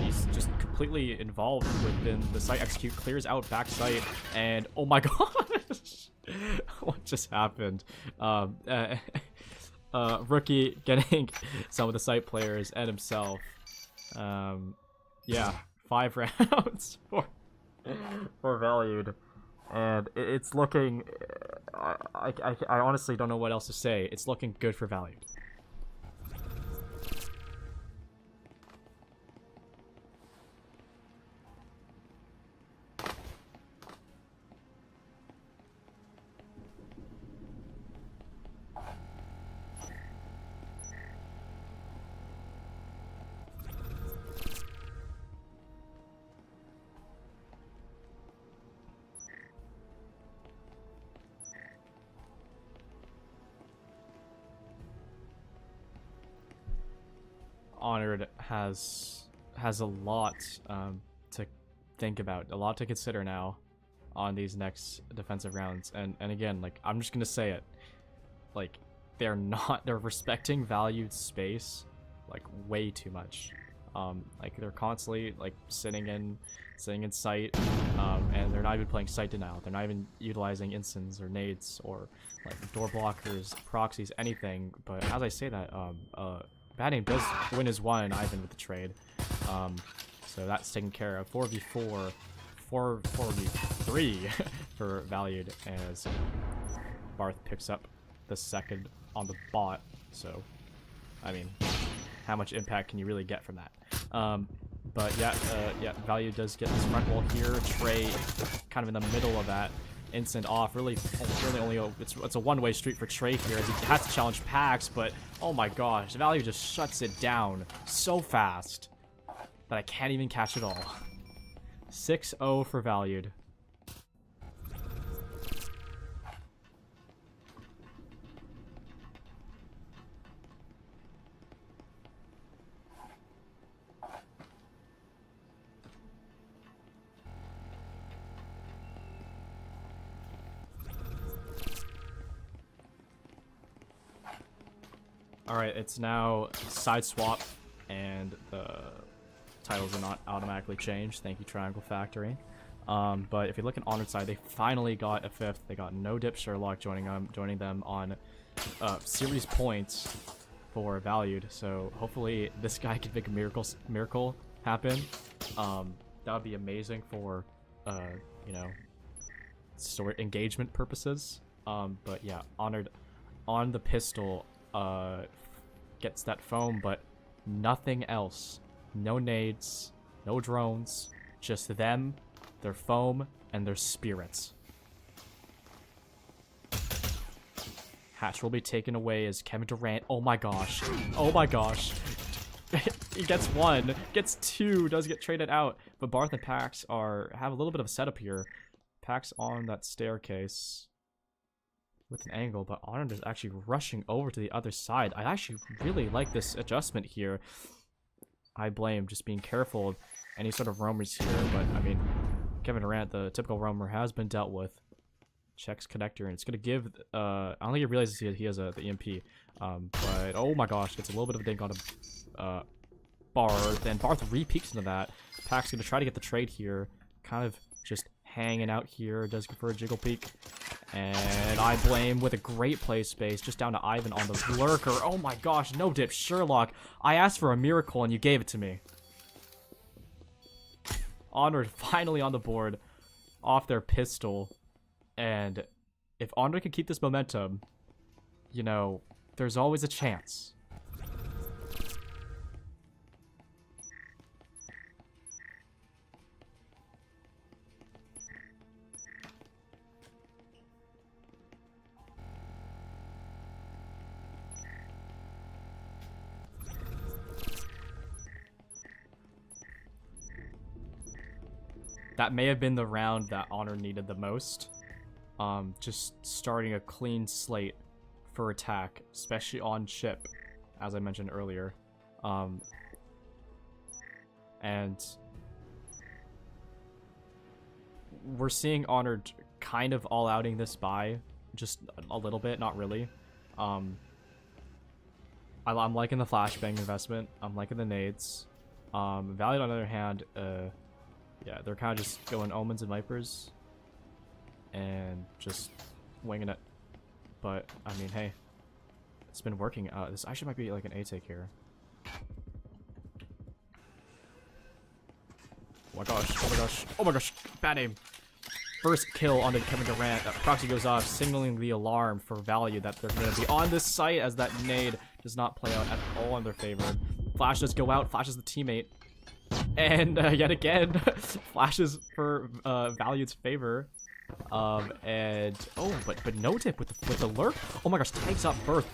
He's just completely involved within the site execute, clears out back sight, and oh my gosh, what just happened? Rookie getting some of the site players and himself. Yeah, 5 rounds for Valued, and it's looking. I honestly don't know what else to say. It's looking good for Valued. Honored has a lot to think about, a lot to consider now on these next defensive rounds, and again, like, I'm just gonna say it, like, they're respecting Valued space like way too much. Like, they're constantly like sitting in sight, and they're not even playing site denial. They're not even utilizing instants or nades or like door blockers, proxies, anything. But as I say that, Bad Aim does win his one, Ivan, with the trade. So that's taken care of. 4v4, 4v3 for Valued, as Barth picks up the second on the bot. So, I mean, how much impact can you really get from that? But yeah, Valued does get this front wall here. Trey kind of in the middle of that. Instant off, really only it's a one-way street for Trey here, as he has to challenge Pax, but oh my gosh, Value just shuts it down so fast that I can't even catch it all. 6-0 for Valued. Alright, it's now side swap, and the titles are not automatically changed. Thank you, Triangle Factory. But if you look at Honored side, they finally got a 5th. They got No Dip Sherlock joining them on series points for Valued. So hopefully this guy can make a miracle happen. That would be amazing for you know, sort engagement purposes. But yeah, Honored on the pistol gets that foam, but nothing else. No nades, no drones, just them, their foam, and their spirits. Hatch will be taken away as Kevin Durant. Oh my gosh. Oh my gosh. He gets 1, gets 2, does get traded out. But Barth and Pax have a little bit of a setup here. Pax on that staircase with an angle, but Honored is actually rushing over to the other side. I actually really like this adjustment here. I blame just being careful of any sort of roamers here, but I mean, Kevin Durant, the typical roamer, has been dealt with. Checks connector, and it's gonna give. I don't think he realizes he has the EMP. But oh my gosh, gets a little bit of a dink on a Barth, and Barth re-peeks into that. Pax gonna try to get the trade here, kind of just hanging out here. Does go for a jiggle peek, and I blame with a great play space, just down to Ivan on the lurker. Oh my gosh, No Dip Sherlock. I asked for a miracle, and you gave it to me. Honored finally on the board, off their pistol. And if Honored can keep this momentum, you know, there's always a chance. That may have been the round that Honor needed the most. Just starting a clean slate for attack, especially on chip, as I mentioned earlier. And we're seeing Honored kind of all-outing this buy, just a little bit, not really. I'm liking the flashbang investment. I'm liking the nades. Valued on the other hand, yeah, they're kind of just going Omens and Vipers and just winging it. But I mean, hey, it's been working. This actually might be like an A-take here. Oh my gosh, oh my gosh, oh my gosh, bad aim. First kill onto Kevin Durant. That proxy goes off, signaling the alarm for Value that they're going to be on this site, as that nade does not play out at all in their favor. Flash does go out, flashes the teammate. And yet again, flashes for Valued's favor. And oh, but No Dip with the lurk. Oh my gosh, tags up Birth.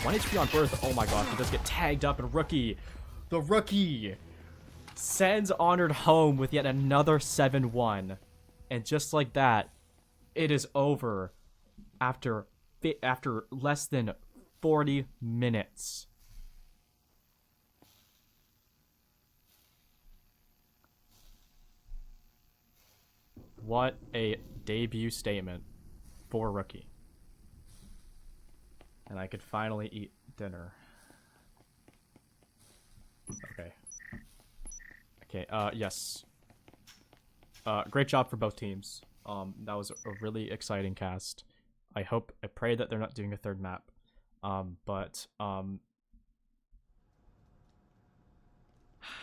1 HP on Birth. Oh my gosh, he does get tagged up. And the rookie sends Honored home with yet another 7-1. And just like that, it is over after less than 40 minutes. What a debut statement for a rookie. And I could finally eat dinner. Okay. Okay, yes. Great job for both teams. That was a really exciting cast. I pray that they're not doing a third map.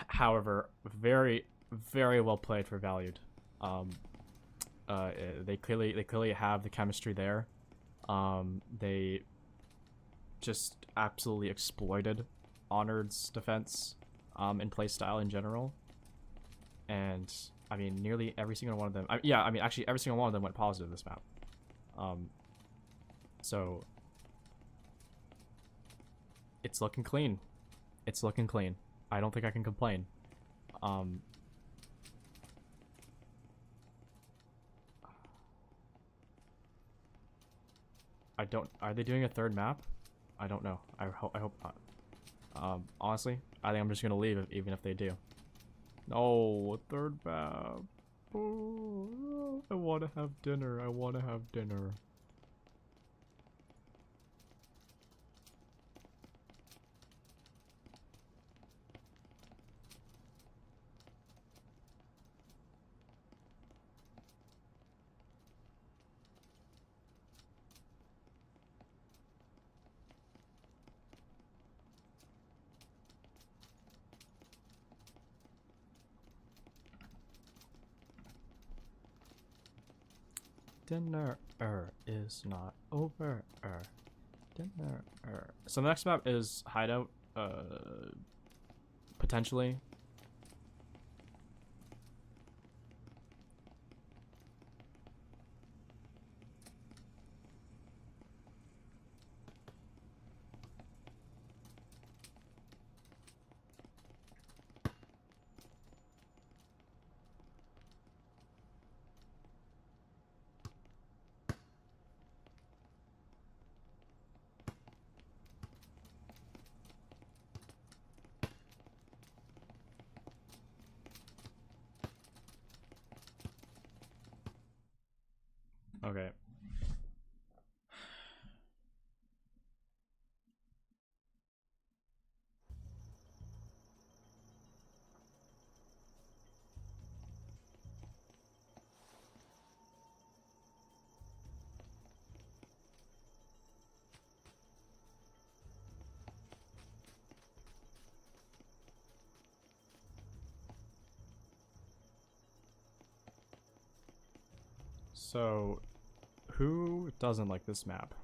However, very, very well played for Valued. They clearly have the chemistry there. They just absolutely exploited Honored's defense, and playstyle in general. And I mean, nearly every single one of them. Actually, every single one of them went positive this map. So it's looking clean. It's looking clean. I don't think I can complain. Are they doing a third map? I don't know. I hope not. Honestly, I think I'm just gonna leave even if they do. No, a third map. Oh, I wanna have dinner. I wanna have dinner. Dinner is not over. Dinner. So the next map is Hideout. Potentially. Okay. So, who doesn't like this map?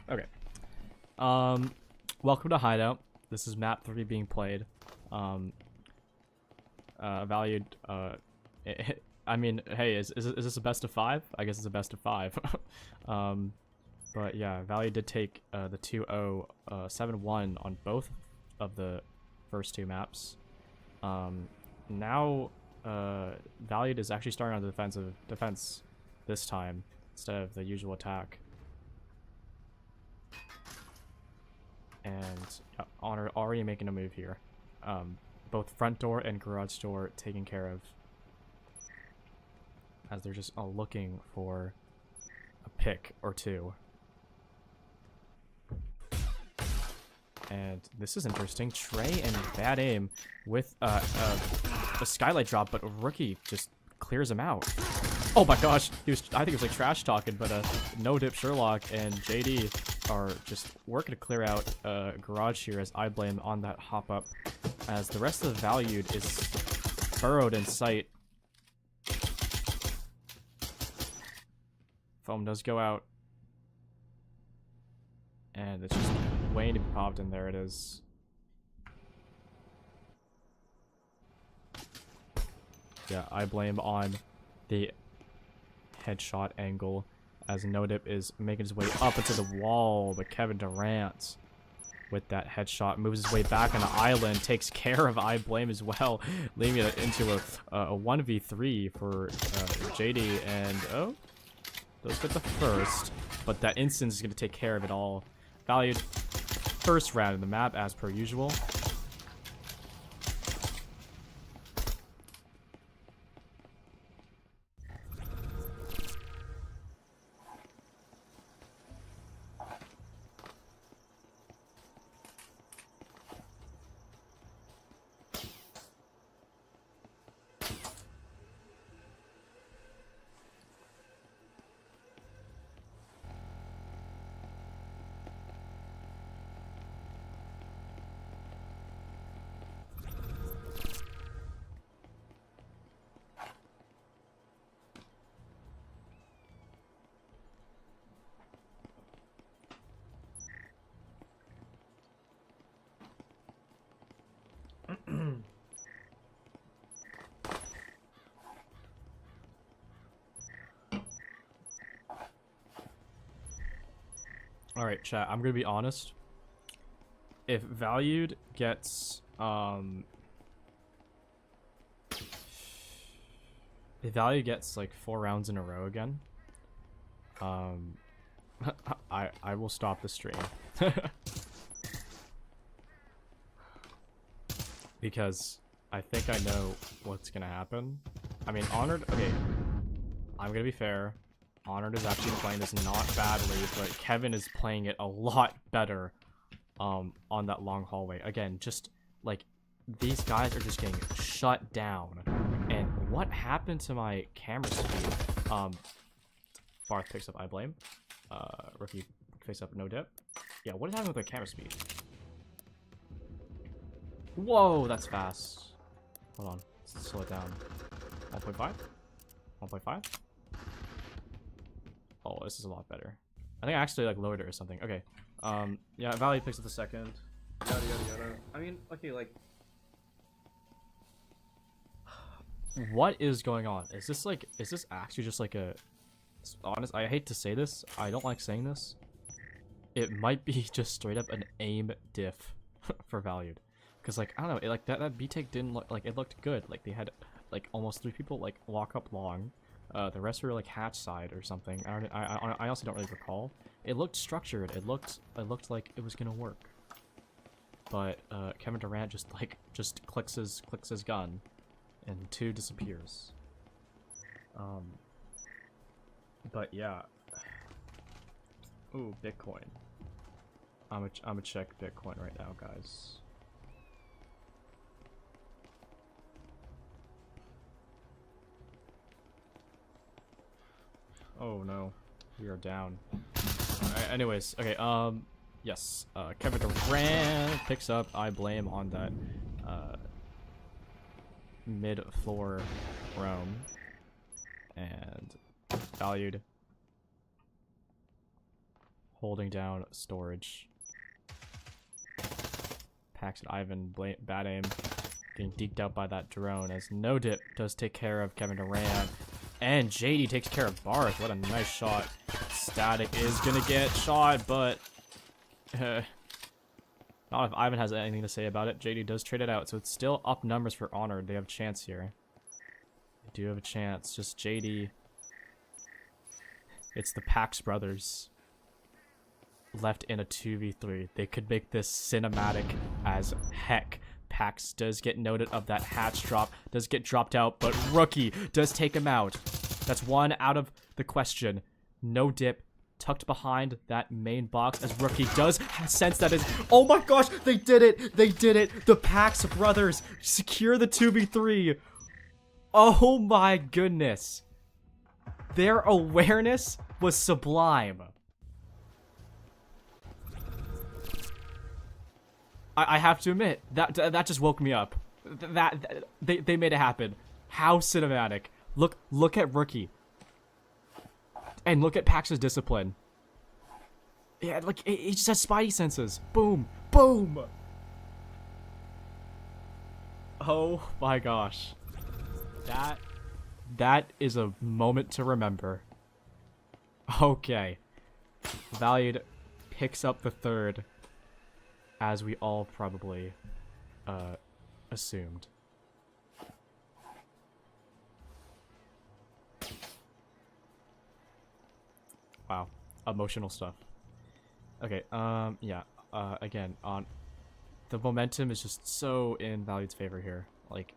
Okay. Welcome to Hideout. This is map 3 being played. Valued, I mean, hey, is this a best of 5? I guess it's a best of 5. But yeah, Valued did take the 2-0, 7-1 on both of the first 2 maps. Now, Valued is actually starting on the defense this time instead of the usual attack. And Honor already making a move here. Both front door and garage door taken care of, as they're just looking for a pick or two. And this is interesting. Trey and bad aim with a skylight drop, but Rookie just clears him out. Oh my gosh, I think he was like trash talking, but no dip Sherlock and JD are just working to clear out garage here as I blame on that hop up, as the rest of the Valued is burrowed in sight. Foam does go out, and it's just waiting to be popped, and there it is. Yeah, I blame on the headshot angle as No Dip is making his way up into the wall, but Kevin Durant with that headshot moves his way back on the island, takes care of I blame as well, leaving it into a 1v3 for JD, and oh, those get the first, but that instance is going to take care of it all. Valued first round in the map as per usual. Alright, chat, I'm gonna be honest. If Valued gets, like 4 rounds in a row again, I will stop the stream. Because I think I know what's gonna happen. I mean, Honored, okay, I'm gonna be fair. Honored is actually playing this not badly, but Kevin is playing it a lot better on that long hallway. Again, just like these guys are just getting shut down. And what happened to my camera speed? Barth picks up I blame. Rookie picks up No Dip. Yeah, what is happening with my camera speed? Whoa, that's fast. Hold on. slow it down. 1.5? 1.5? Oh, this is a lot better. I think I actually like lowered it or something. Okay. Yeah, Valley picks up the second. Yada yada yada. I mean, okay, like, what is going on? Is this actually just like a, honest, I hate to say this, I don't like saying this. It might be just straight up an aim diff for Valued. Cause like, I don't know, like that B take didn't look, like, it looked good. Like they had like almost 3 people like walk up long. The rest were like hatch side or something. I honestly don't really recall. It looked structured. It looked like it was gonna work. But Kevin Durant just clicks his gun, and 2 disappears. But yeah. Ooh, Bitcoin. I'm gonna check Bitcoin right now, guys. Oh no, we are down. Alright, anyways, okay, yes, Kevin Durant picks up I blame on that, mid-floor roam, and Valued holding down storage. Pax and Ivan, bad aim, getting deked out by that drone as No Dip does take care of Kevin Durant. And JD takes care of Barth. What a nice shot. Static is gonna get shot, but not if Ivan has anything to say about it. JD does trade it out, so it's still up numbers for Honor. They have a chance here. They do have a chance. Just JD. It's the Pax brothers left in a 2v3. They could make this cinematic as heck. Pax does get noted of that hatch drop, does get dropped out, but Rookie does take him out. That's 1 out of the question. No Dip tucked behind that main box as Rookie does sense that is. Oh my gosh, they did it! They did it! The Pax brothers secure the 2v3. Oh my goodness. Their awareness was sublime. I have to admit, that just woke me up. They made it happen. How cinematic. Look at Rookie. And look at Pax's discipline. Yeah, like, he just has spidey senses. Boom. Boom! Oh my gosh. That is a moment to remember. Okay. Valued picks up the 3rd. As we all probably assumed. Wow, emotional stuff. Okay, yeah. Again, on the momentum is just so in Valued's favor here. Like,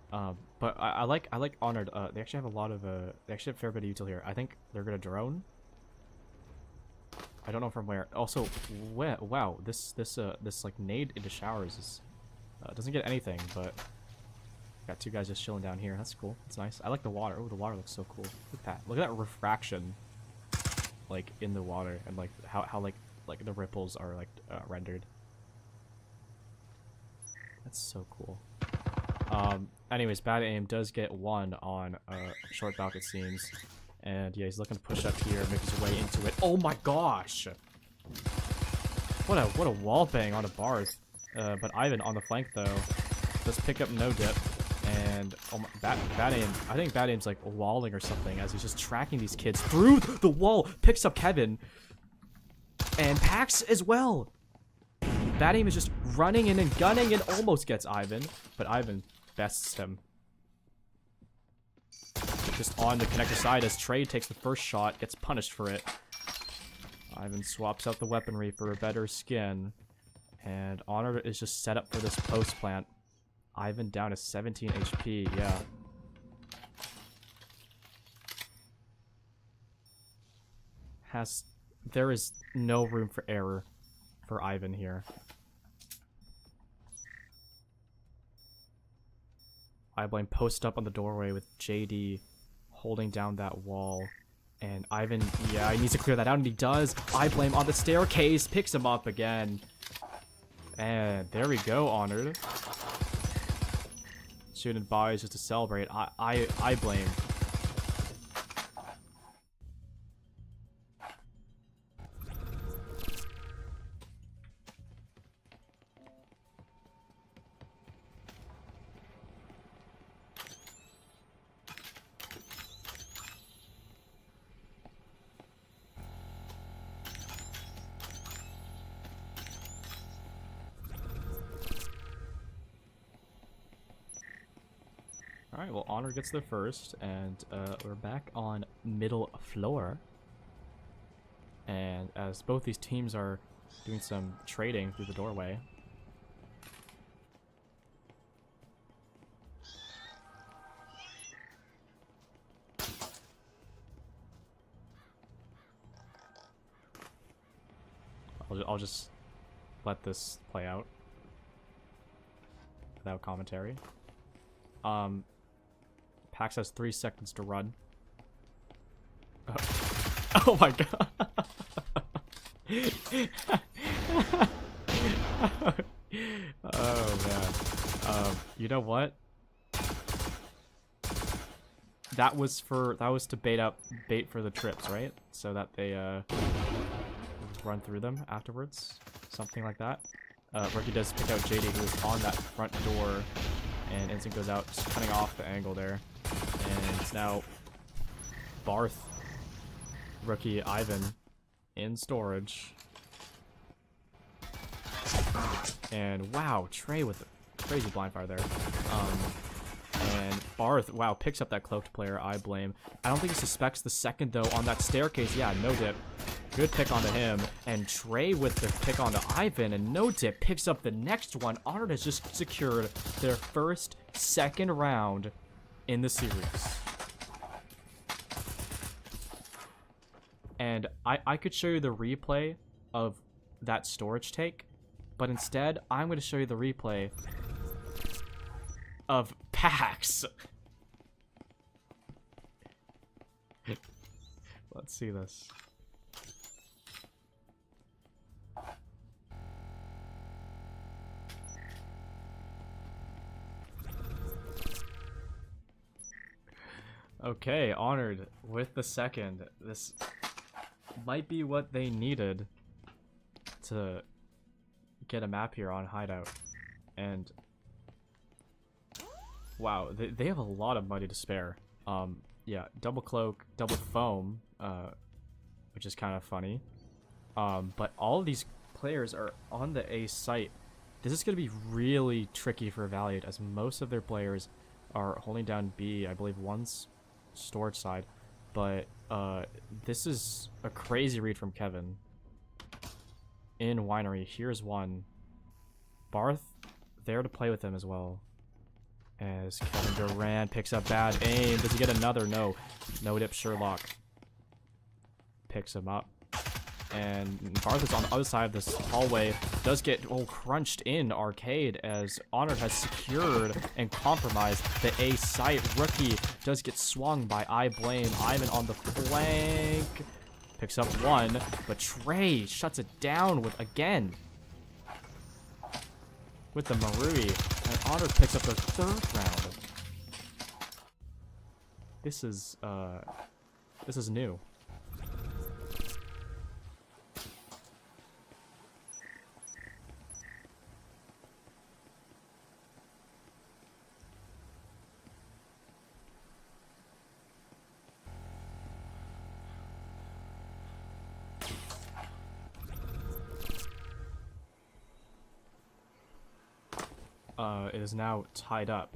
but I like Honored. They actually have a lot of they actually have a fair bit of util here. I think they're gonna drone. I don't know from where. Also, wow, this like nade into showers is doesn't get anything, but got 2 guys just chilling down here. That's cool. That's nice. I like the water. Oh, the water looks so cool. Look at that. Look at that refraction, like in the water, and like how like the ripples are like rendered. That's so cool. Anyways, bad aim does get 1 on short balk, it seems. And yeah, he's looking to push up here, make his way into it. Oh my gosh! What a wall bang on a Barth. But Ivan on the flank though does pick up No Dip, and oh my, bad aim. I think bad aim's like walling or something as he's just tracking these kids through the wall. Picks up Kevin and Pax as well. Bad aim is just running in and gunning and almost gets Ivan, but Ivan bests him. Just on the connector side as Trey takes the first shot, gets punished for it. Ivan swaps out the weaponry for a better skin. And Honor is just set up for this post plant. Ivan down to 17 HP, yeah. There is no room for error for Ivan here. I blame post up on the doorway with JD holding down that wall. And Ivan, yeah, he needs to clear that out, and he does. I blame on the staircase, picks him up again. And there we go, Honored. shooting bodies just to celebrate. I blame. Alright, well, Honor gets the first, and we're back on middle floor. And as both these teams are doing some trading through the doorway. I'll just let this play out without commentary. Pax has 3 seconds to run. Oh my god. Oh man. You know what? That was to bait for the trips, right? So that they run through them afterwards. Something like that. Rookie does pick out JD, who is on that front door, and Instinct goes out, just cutting off the angle there. And it's now Barth, Rookie Ivan in storage. And wow, Trey with a crazy blind fire there. And Barth, wow, picks up that cloaked player, I blame. I don't think he suspects the second though on that staircase. Yeah, no dip. Good pick onto him. And Trey with the pick onto Ivan, and no dip picks up the next one. Honored has just secured their second round in the series. And I could show you the replay of that storage take, but instead I'm going to show you the replay of Pax. Let's see this. Okay, Honored with the second. This might be what they needed to get a map here on Hideout. And wow, they have a lot of money to spare. Yeah, double cloak, double foam, which is kind of funny. But all of these players are on the A site. This is going to be really tricky for Valiant, as most of their players are holding down B. I believe one's storage side, but this is a crazy read from Kevin in Winery. Here's one. Barth there to play with him as well, as Kevin Durant picks up bad aim. Does he get another? No dip. Sherlock picks him up, and Barth is on the other side of this hallway. Does get crunched in Arcade, as Honored has secured and compromised the A site. Rookie does get swung by I Blame. Ivan on the flank picks up one, but Trey shuts it down with the Marui, and Honored picks up the 3rd round. This is new. It is now tied up.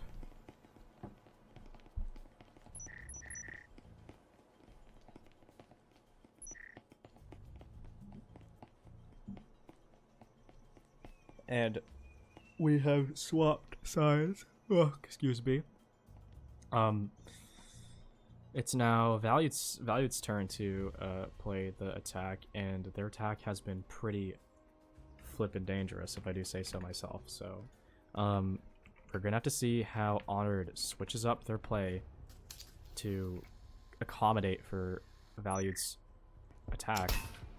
And we have swapped sides. Oh, excuse me. It's now Valiant's turn to play the attack, and their attack has been pretty flippin' dangerous, if I do say so myself. So we're gonna have to see how Honored switches up their play to accommodate for Valiant's attack.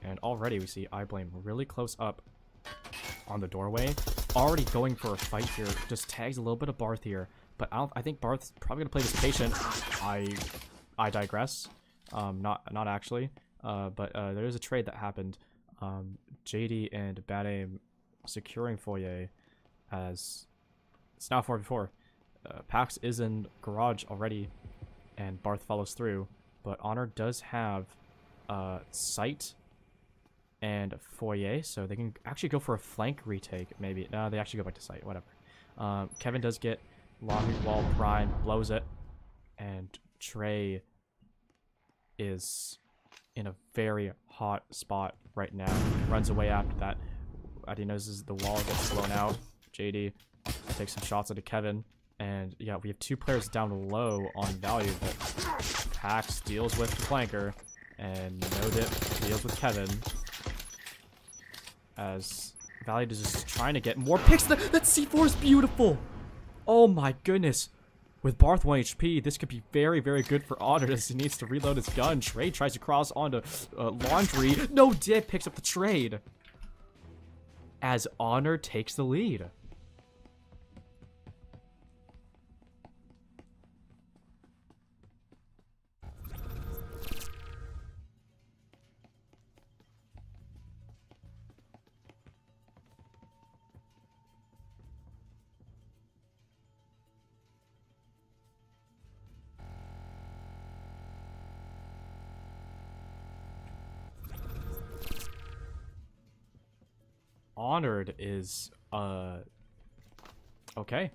And already we see I Blame really close up on the doorway, already going for a fight here. Just tags a little bit of Barth here. but I think Barth's probably gonna play this patient. I digress. Not actually. But there is a trade that happened. JD and Bad Aim securing Foyer as it's now 4v4. Pax is in garage already, and Barth follows through. But Honor does have sight and Foyer, so they can actually go for a flank retake. Maybe no, they actually go back to sight. Whatever. Kevin does get long wall prime, blows it, and Trey is in a very hot spot right now. Runs away after that. He notices the wall gets blown out. JD takes some shots into Kevin. And yeah, we have 2 players down low on value, but Pax deals with the flanker, and No Dip deals with Kevin. As Value is just trying to get more picks. That C4 is beautiful! Oh my goodness. With Barth 1 HP, this could be very, very good for Honor as he needs to reload his gun. Trade tries to cross onto Laundry. No Dip picks up the trade. As Honor takes the lead. Honored is okay.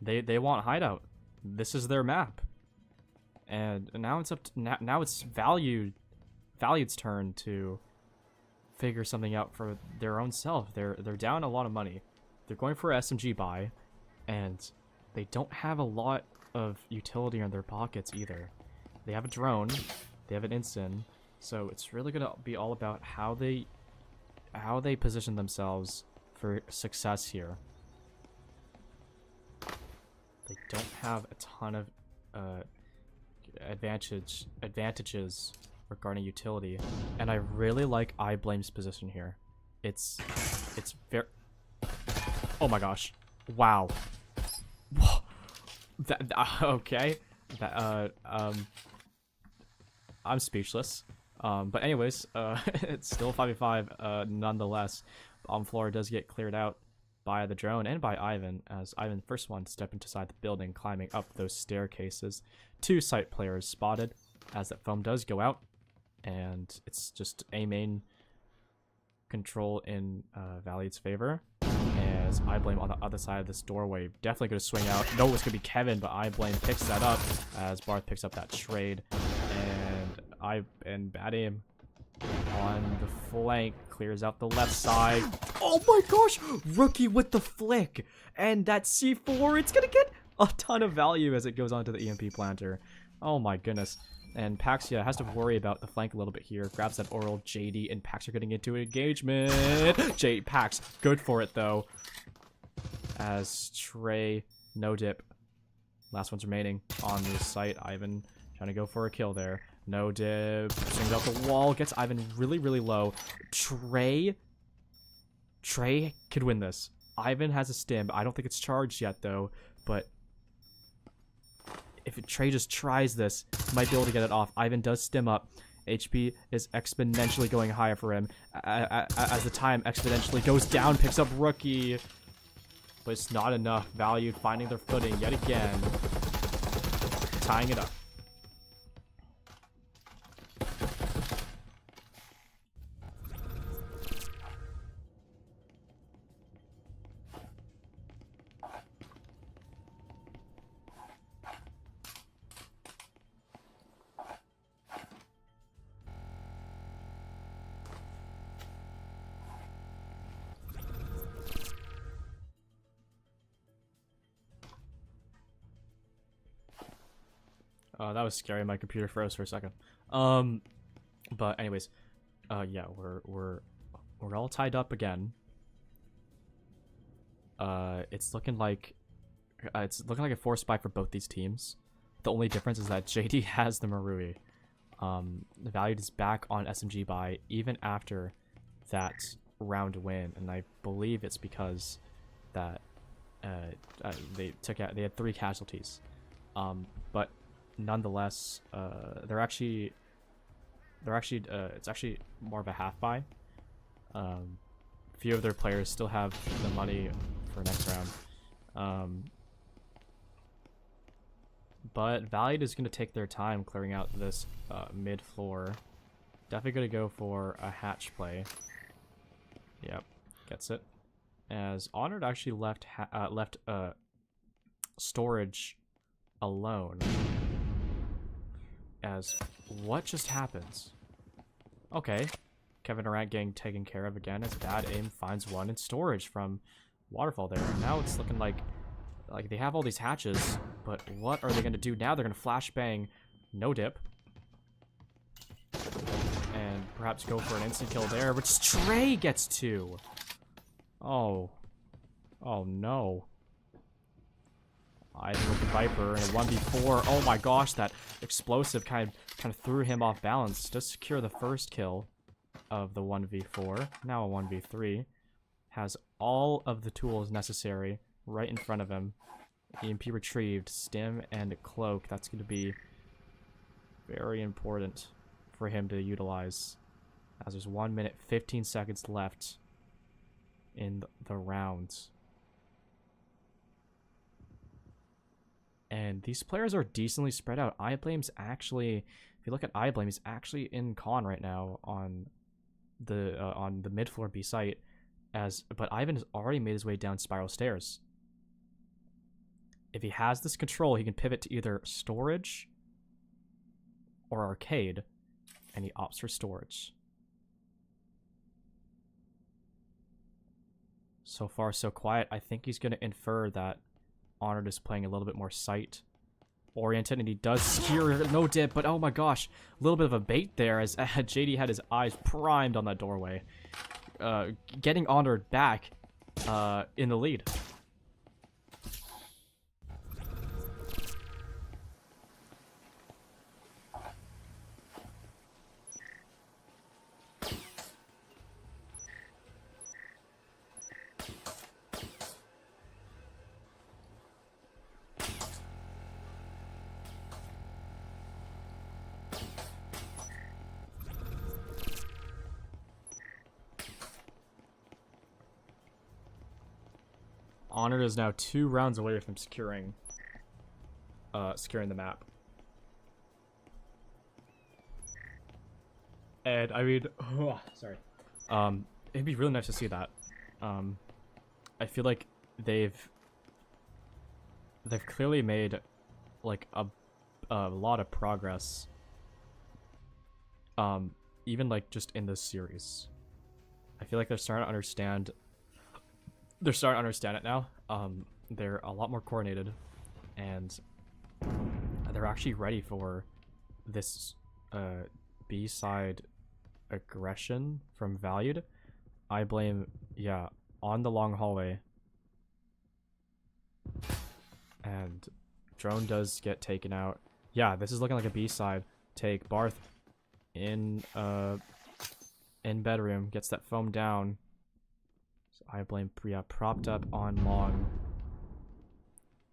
They want hideout. This is their map. And now it's up to, now it's Valued's turn to figure something out for their own self. They're down a lot of money. They're going for a SMG buy, and they don't have a lot of utility in their pockets either. They have a drone, they have an instant, so it's really gonna be all about how they position themselves for success here. They don't have a ton of advantages regarding utility, and I really like I Blame's position here. It's very, oh my gosh, wow. Okay, I'm speechless. But anyways, it's still 5v5 nonetheless. Bomb floor does get cleared out by the drone and by Ivan, as Ivan first one to step inside the building, climbing up those staircases. 2 site players spotted as that foam does go out, and it's just a main control in Valued's favor. As I Blame on the other side of this doorway, definitely gonna swing out. No, it's gonna be Kevin, but I Blame picks that up as Barth picks up that trade, and Bad Aim on the flank clears out the left side. Oh my gosh, Rookie with the flick, and that C4, it's gonna get a ton of value as it goes onto the EMP planter. Oh my goodness. And Paxia has to worry about the flank a little bit here. Grabs that oral. JD and Pax are getting into an engagement. Pax, good for it though. As Trey, No Dip, last one's remaining on the site. Ivan trying to go for a kill there. No Dip, swings out the wall, gets Ivan really, really low. Trey could win this. Ivan has a stim. I don't think it's charged yet though, but if Trey just tries this, he might be able to get it off. Ivan does stim up. HP is exponentially going higher for him as the time exponentially goes down. Picks up Rookie, but it's not enough. Valued finding their footing yet again, tying it up. That was scary. My computer froze for a second. But anyways, yeah, we're all tied up again. It's looking like a forced buy for both these teams. The only difference is that JD has the Marui. The Valued is back on SMG buy even after that round win, and I believe it's because that They took out. They had 3 casualties, but nonetheless, they're actually. It's actually more of a half buy. Few of their players still have the money for next round. But Valiant is going to take their time clearing out this mid floor. Definitely going to go for a hatch play. Yep, gets it. As Honored actually left storage alone. As what just happens? Okay, Kevin Durant getting taken care of again as bad aim finds one in storage from Waterfall there. And now it's looking like they have all these hatches, but what are they going to do now? They're going to flashbang no dip. And perhaps go for an instant kill there, but Stray gets 2. Oh. Oh no. Ivan with the Viper and a 1v4. Oh my gosh, that explosive kind of threw him off balance. Does secure the first kill of the 1v4. Now a 1v3. Has all of the tools necessary right in front of him. EMP retrieved, stim and cloak. That's going to be very important for him to utilize. As there's 1 minute 15 seconds left in the round. And these players are decently spread out. iBlame's actually, if you look at iBlame, he's actually in con right now on the mid floor B site. But Ivan has already made his way down spiral stairs. If he has this control, he can pivot to either storage or arcade, and he opts for storage. So far, so quiet. I think he's going to infer that Honored is playing a little bit more sight-oriented, and he does skewer no dip, but oh my gosh, a little bit of a bait there as JD had his eyes primed on that doorway. Getting Honored back in the lead. Honored is now 2 rounds away from securing the map. And I mean, sorry. It'd be really nice to see that. I feel like they've clearly made like a lot of progress. Even like just in this series. I feel like they're starting to understand. They're starting to understand it now. They're a lot more coordinated, and they're actually ready for this B-side aggression from Valued. iBlame, yeah, on the long hallway. And drone does get taken out. Yeah, this is looking like a B-side take. Barth in bedroom, gets that foam down. iBlame, yeah, propped up on long.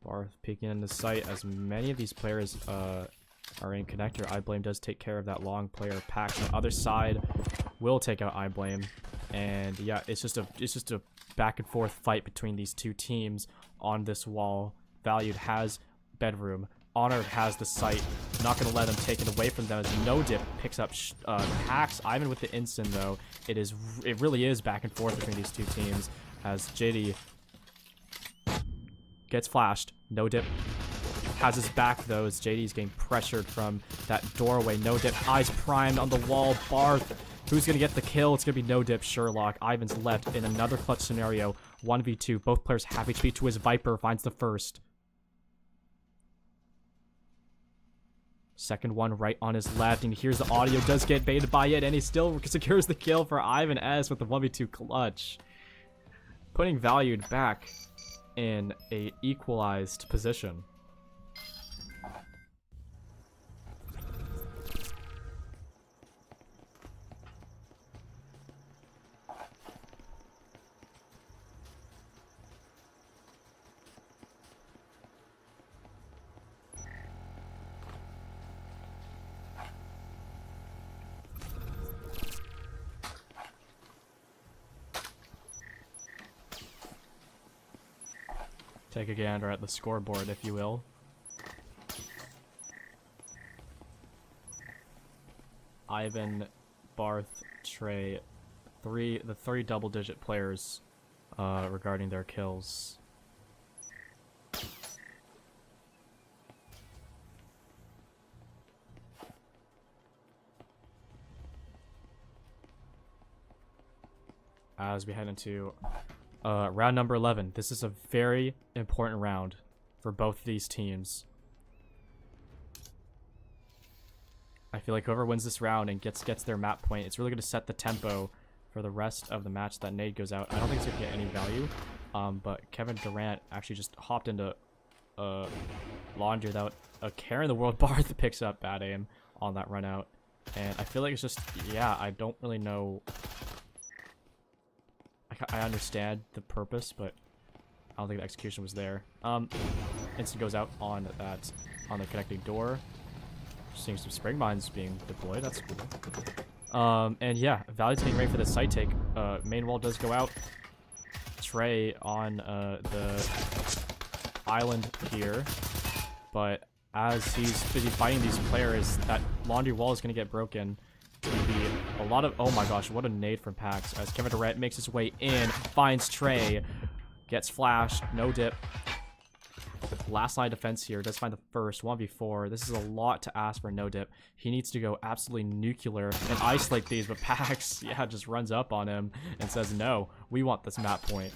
Barth peeking in the sight as many of these players are in connector. iBlame does take care of that long player. Pack on the other side will take out iBlame. And yeah, it's just a back and forth fight between these two teams on this wall. Valued has bedroom. Honored has the site. Not going to let them take it away from them as No Dip picks up hacks. Ivan with the instant though. It really is back and forth between these two teams as JD gets flashed. No Dip has his back though as JD is getting pressured from that doorway. No Dip, eyes primed on the wall. Barth, who's going to get the kill? It's going to be No Dip. Sherlock. Ivan's left in another clutch scenario. 1v2. Both players have HP to his Viper. Finds the first. Second one right on his left, and here's the audio. Does get baited by it, and he still secures the kill for Ivan S with the 1v2 clutch. Putting Valued back in a equalized position. take a gander at the scoreboard, if you will. Ivan, Barth, Trey, the three double-digit players regarding their kills. As we head into round number 11. This is a very important round for both these teams. I feel like whoever wins this round and gets their map point, it's really going to set the tempo for the rest of the match. That nade goes out. I don't think it's going to get any value. But Kevin Durant actually just hopped into laundry without a care in the world. Barth picks up bad aim on that run out. And I feel like it's just, yeah, I don't really know. I understand the purpose, but I don't think the execution was there. Instant goes out on the connecting door. Seeing some spring mines being deployed. That's cool. And yeah, Valley's getting ready for the site take. Main wall does go out. Trey on the island here, but as he's busy fighting these players, that laundry wall is going to get broken. Be a lot of, oh my gosh, what a nade from Pax as Kevin Durant makes his way in, finds Trey, gets flashed, no dip. Last line of defense here, does find the first 1v4. This is a lot to ask for no dip. He needs to go absolutely nuclear and isolate these, but Pax, yeah, just runs up on him and says, no, we want this map point.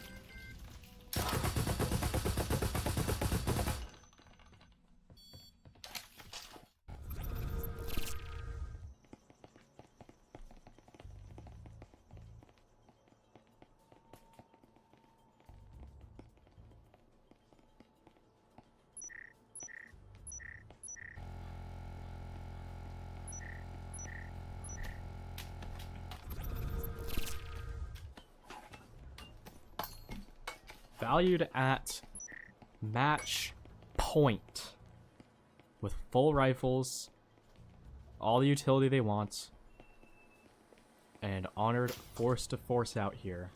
Valued at match point with full rifles, all the utility they want, and Honored forced to force out here.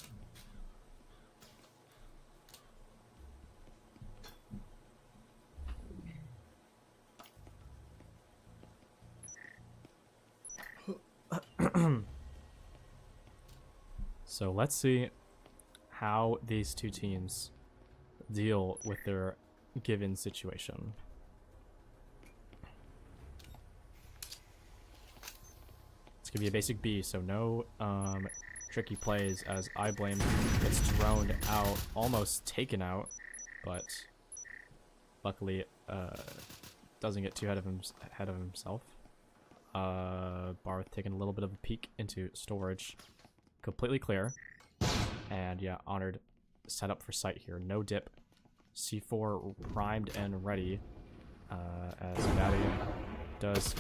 So let's see how these two teams deal with their given situation. It's gonna be a basic B, so no tricky plays as I Blame gets droned out, almost taken out, but luckily doesn't get too ahead of himself. Barth taking a little bit of a peek into storage, completely clear. And yeah, Honored set up for sight here. No dip. C4 primed and ready. As Batty does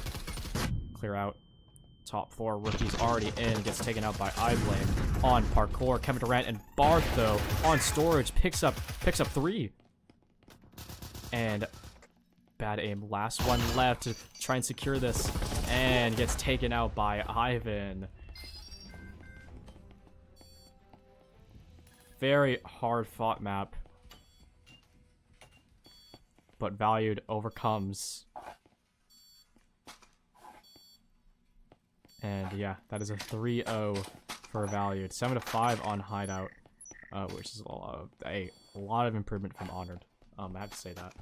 clear out. Top 4 rookies already in. Gets taken out by iBlame on parkour. Kevin Durant and Barth though on storage picks up 3. And bad aim. Last one left to try and secure this. And gets taken out by Ivan. Very hard fought map, but Valued overcomes. And yeah, that is a 3-0 for Valued. 7-5 on Hideout, which is a lot of improvement from Honored. I have to say that.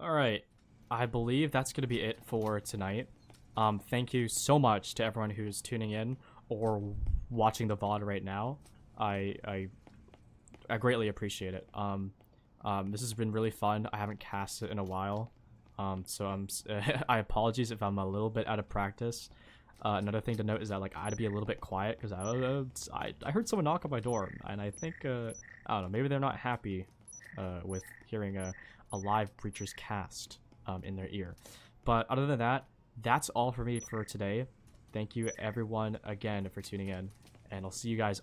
Alright, I believe that's going to be it for tonight. Thank you so much to everyone who's tuning in or watching the VOD right now. I greatly appreciate it. This has been really fun. I haven't cast it in a while, so I apologize if I'm a little bit out of practice. Another thing to note is that like I had to be a little bit quiet because I heard someone knock on my door, and I think I don't know, maybe they're not happy with hearing a live Preacher's cast in their ear. But other than that, that's all for me for today. Thank you everyone again for tuning in, and I'll see you guys